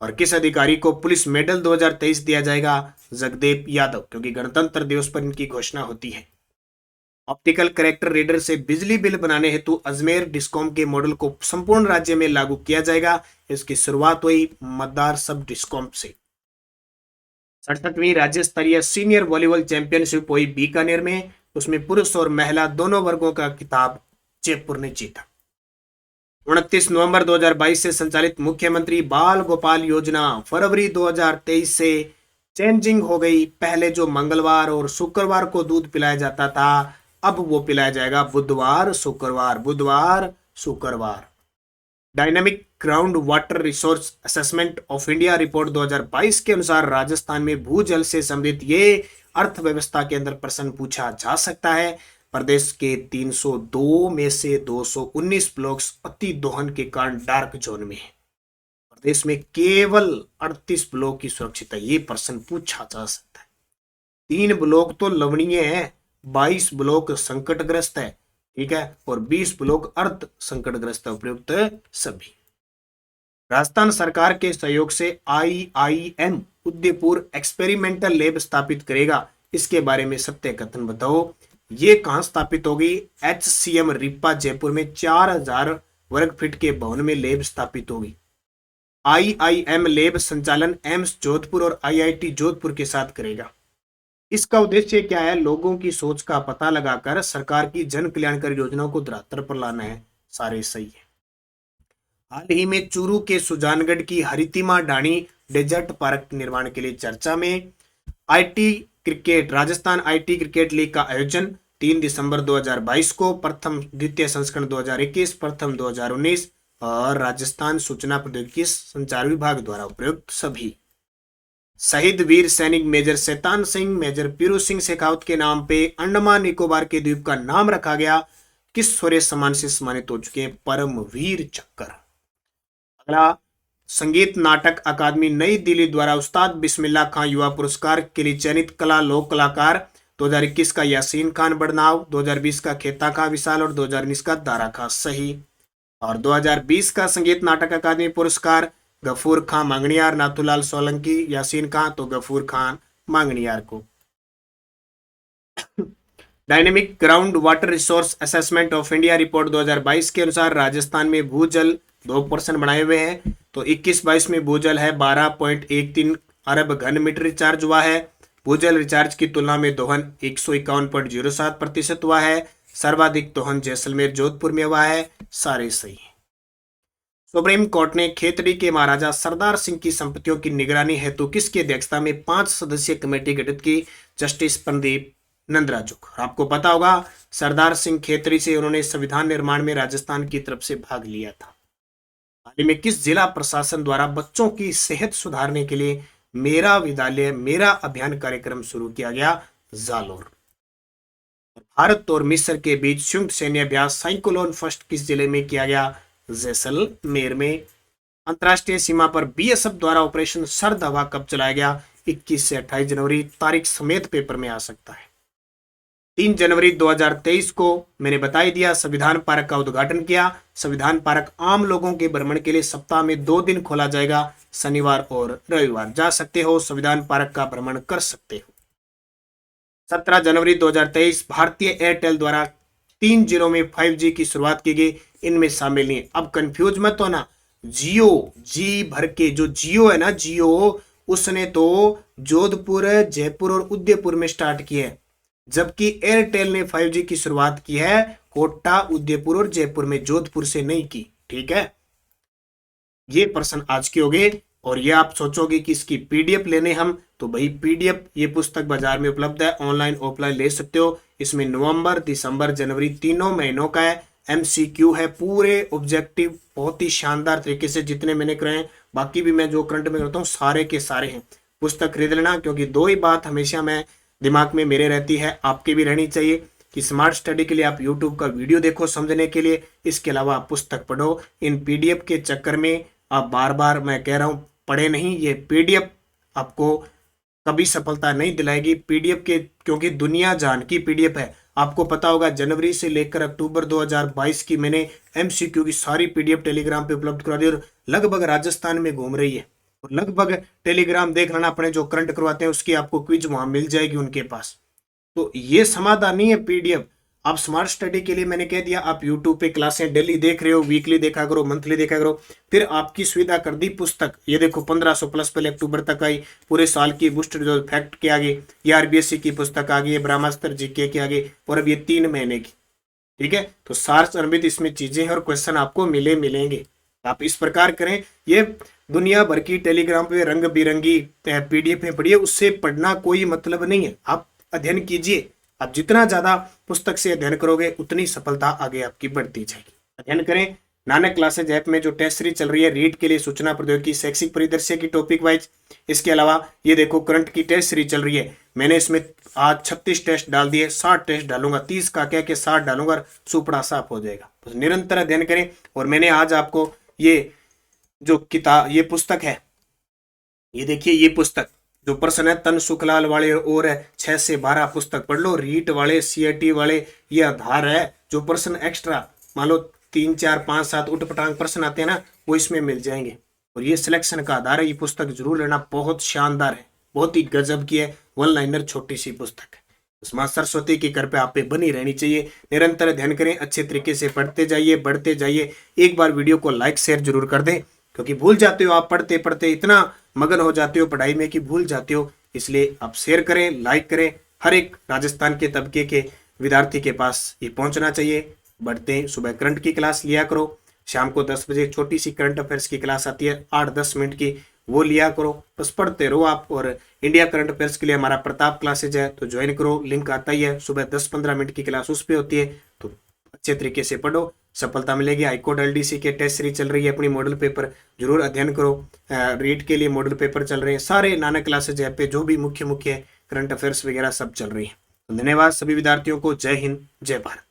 और किस अधिकारी को पुलिस मेडल 2023 दिया जाएगा? जगदेव यादव, क्योंकि गणतंत्र दिवस पर इनकी घोषणा होती है। ऑप्टिकल कैरेक्टर रीडर से बिजली बिल बनाने हेतु अजमेर डिस्कॉम के मॉडल को संपूर्ण राज्य में लागू किया जाएगा। इसकी शुरुआत हुई मतदार सब डिस्कॉम से। 67वीं राज्य स्तरीय सीनियर वॉलीबॉल चैंपियनशिप हुई बीकानेर में। उसमें पुरुष और महिला दोनों वर्गों का खिताब जयपुर ने जीता। 29 नवंबर 2022 से संचालित मुख्यमंत्री बाल गोपाल योजना फरवरी 2023 से चेंजिंग हो गई। पहले जो मंगलवार और शुक्रवार को दूध पिलाया जाता था, अब वो पिलाया जाएगा बुधवार शुक्रवार। Dynamic ground water resource assessment of India report 2022 के अनुसार राजस्थान में भूजल से संबंधित ये अर्थव्यवस्था के अंदर प्रश्न पूछा जा सकता है। प्रदेश के 302 में से 219 ब्लॉक्स अति दोहन के कारण डार्क जोन में है। प्रदेश में केवल 38 ब्लॉक की सुरक्षित है। ये प्रश्न पूछा जा सकता है। 3 ब्लॉक तो लवणीय है, 22 ब्लॉक संकटग्रस्त है। ठीक है, और 20 ब्लॉक अर्ध संकटग्रस्त उपयुक्त सभी। राजस्थान सरकार के सहयोग से IIM उदयपुर एक्सपेरिमेंटल लैब स्थापित करेगा, इसके बारे में सत्य कथन बताओ। ये कहां स्थापित होगी? HCM रिपा जयपुर में 4000 वर्ग फीट के भवन में लैब स्थापित होगी। IIM लैब संचालन एम्स जोधपुर और IIT जोधपुर के साथ करेगा। इसका उद्देश्य क्या है? लोगों की सोच का पता लगाकर सरकार की जन कल्याणकारी योजनाओं को धरातल पर लाना है। सारे सही है। हाल ही में चूरू के सुजानगढ़ की हरितिमा डाणी डेजर्ट पार्क निर्माण के लिए चर्चा में। IT cricket, Rajasthan IT cricket league का आयोजन 3 दिसंबर 2022 को, प्रथम द्वितीय संस्करण 2021, प्रथम 2019 और राजस्थान सूचना प्रौद्योगिकी संचार विभाग द्वारा उपयुक्त सभी। शहीद वीर सैनिक मेजर शैतान सिंह, मेजर पीरू सिंह शेखावत के नाम पे अंडमान निकोबार के द्वीप का नाम रखा गया। किस शौर्य सम्मान से सम्मानित हो चुके हैं? परमवीर चक्र। अगला, संगीत नाटक अकादमी नई दिल्ली द्वारा उस्ताद बिस्मिल्लाह खां युवा पुरस्कार के लिए चयनित कला लोक कलाकार 2021 का यासीन खान बड़नाव, 2020 का खेता खां विशाल और 2019 का दारा खां सही। और 2020 का संगीत नाटक अकादमी पुरस्कार गफूर खां मांगणियार, नाथूलाल सोलंकी, यासीन खां तो गफूर खान मांगणियार को। Dynamic ground water resource assessment of India report 2022 के अनुसार राजस्थान में भूजल 2% बढ़ाए हुए हैं। तो 21-22 में भूजल है 12.13 अरब घन मीटर रिचार्ज हुआ है। भूजल रिचार्ज की तुलना में दोहन 151.07% हुआ है। सर्वाधिक दोहन जैसलमेर जोधपुर में हुआ है। सारे सही। सुप्रीम कोर्ट ने खेतड़ी के महाराजा सरदार सिंह की संपत्तियों की निगरानी हेतु किसकी अध्यक्षता में 5 सदस्यीय कमेटी गठित की? जस्टिस प्रदीप नंदराजोग। आपको पता होगा सरदार सिंह खेतड़ी से उन्होंने संविधान निर्माण में राजस्थान की तरफ से भाग लिया था। हाल ही में किस जिला प्रशासन द्वारा बच्चों की सेहत सुधारने के लिए मेरा विद्यालय मेरा अभियान कार्यक्रम शुरू किया गया? जालोर। भारत और मिस्र के बीच संयुक्त सैन्य अभ्यास साइक्लोन फर्स्ट किस जिले में किया गया? जैसलमेर में। अंतरराष्ट्रीय सीमा पर BSF द्वारा ऑपरेशन सर्द हवा कब चलाया गया? 21 से 28 जनवरी। तारीख समेत पेपर में आ सकता है। 3 जनवरी 2023 को मैंने बता ही दिया संविधान पार्क का उद्घाटन किया। संविधान पार्क आम लोगों के भ्रमण के लिए सप्ताह में 2 दिन खोला जाएगा, शनिवार और रविवार। जा सकते हो, संविधान पार्क का भ्रमण कर सकते हो। 17 जनवरी 2023 भारतीय एयरटेल द्वारा 3 जिलों में 5G की शुरुआत की गई। इनमें शामिल नहीं। अब कंफ्यूज मत होना, जियो जी भर के जो जियो है ना, जियो उसने तो जोधपुर, जयपुर और उदयपुर में स्टार्ट किया है, जबकि एयरटेल ने 5G की शुरुआत की है कोटा, उदयपुर और जयपुर में, जोधपुर से नहीं की। ठीक है, ये प्रश्न आज के हो गए। और ये आप सोचोगे कि इसकी PDF लेने हम, तो भाई PDF ये पुस्तक बाजार में उपलब्ध है, ऑनलाइन ऑफलाइन ले सकते हो। इसमें नवंबर, दिसंबर, जनवरी तीनों महीनों का है। MCQ है, पूरे ऑब्जेक्टिव बहुत ही शानदार तरीके से जितने मैंने कराए हैं, बाकी भी मैं जो करंट में करता हूँ सारे के सारे हैं। पुस्तक खरीद लेना, क्योंकि 2 ही बात हमेशा मैं दिमाग में मेरे रहती है, आपके भी रहनी चाहिए, कि स्मार्ट स्टडी के लिए आप YouTube का वीडियो देखो समझने के लिए, इसके अलावा आप पुस्तक पढ़ो। इन PDF के चक्कर में आप बार बार मैं कह रहा हूँ पढ़े नहीं, ये PDF आपको कभी सफलता नहीं दिलाएगी। PDF के, क्योंकि दुनिया जान की PDF है। आपको पता होगा जनवरी से लेकर अक्टूबर 2022 की मैंने MCQ की सारी PDF टेलीग्राम पे उपलब्ध करा दी और लगभग राजस्थान में घूम रही है। और लगभग टेलीग्राम देख लेना, अपने जो करंट करवाते हैं उसकी आपको क्विज वहां मिल जाएगी उनके पास। तो ये समाधान नहीं है PDF। आप स्मार्ट स्टडी के लिए मैंने कह दिया, आप YouTube पे क्लासें डेली देख रहे हो, वीकली देखा करो, मंथली देखा करो। फिर आपकी सुविधा कर दी पुस्तक, ये देखो 1500 प्लस पहले अक्टूबर तक आई, पूरे साल की बूस्टर जो फैक्ट के आगे, ये RBSC की पुस्तक आ गई, ब्रह्मास्त्र GK के आगे, और अब ये 3 महीने की। ठीक है, तो सार संबित इसमें चीजें हैं और क्वेश्चन आपको मिलेंगे। आप इस प्रकार करें, ये दुनिया भर की टेलीग्राम पे रंग बिरंगी PDF में पढ़िए, उससे पढ़ना कोई मतलब नहीं है। आप अध्ययन कीजिए, आप जितना ज्यादा पुस्तक से अध्ययन करोगे उतनी सफलता आगे आपकी बढ़ती जाएगी। अध्ययन करें। नानक क्लासेज ऐप में जो टेस्ट सीरीज चल रही है, रीड के लिए सूचना प्रौद्योगिकी, शैक्षिक परिदृश्य की टॉपिक वाइज। इसके अलावा ये देखो करंट की टेस्ट सीरीज चल रही है, मैंने इसमें आज 36 टेस्ट डाल दिए, 60 टेस्ट डालूंगा, 30 का क्या के 60 डालूंगा, सुपड़ा साफ हो जाएगा। तो निरंतर अध्ययन करें। और मैंने आज आपको ये जो किताब, ये पुस्तक है, ये देखिए, ये पुस्तक जो प्रश्न है तन सुखलाल वाले और 6 से 12 पुस्तक पढ़ लो। रीट वाले, सीआईटी वाले ये आधार है। जो प्रश्न एक्स्ट्रा मान लो 3 4 5 7 उठपटांग प्रश्न आते हैं ना, वो इसमें मिल जाएंगे। और ये सिलेक्शन का आधार है। ये पुस्तक जरूर लेना, बहुत शानदार है, बहुत ही गजब की है। वन लाइनर छोटी सी पुस्तक है। मां सरस्वती की कृपा आप पे बनी रहनी चाहिए। निरंतर अध्ययन करें, अच्छे तरीके से पढ़ते जाइए, बढ़ते जाइए। एक बार वीडियो को लाइक शेयर जरूर कर दें, क्योंकि भूल जाते हो आप, पढ़ते पढ़ते इतना मगन हो जाते हो पढ़ाई में कि भूल जाते हो। इसलिए आप शेयर करें, लाइक करें। हर एक राजस्थान के तबके के विद्यार्थी के पास ये पहुंचना चाहिए। बढ़ते सुबह करंट की क्लास लिया करो, शाम को 10 बजे छोटी सी करंट अफेयर्स की क्लास आती है 8-10 मिनट की, वो लिया करो। बस पढ़ते रहो आप। और इंडिया करंट अफेयर्स के लिए हमारा प्रताप क्लासेज है, तो ज्वाइन करो, लिंक आता ही है। सुबह 10-15 मिनट की क्लास उस पर होती है, तो अच्छे तरीके से पढ़ो, सफलता मिलेगी। हाईकोर्ट एलडीसी के टेस्ट सीरीज चल रही है, अपनी मॉडल पेपर जरूर अध्ययन करो। रीट के लिए मॉडल पेपर चल रहे हैं, सारे नानक क्लासेज ऐप पे जो भी मुख्य करंट अफेयर्स वगैरह सब चल रही है। धन्यवाद सभी विद्यार्थियों को। जय हिंद, जय भारत।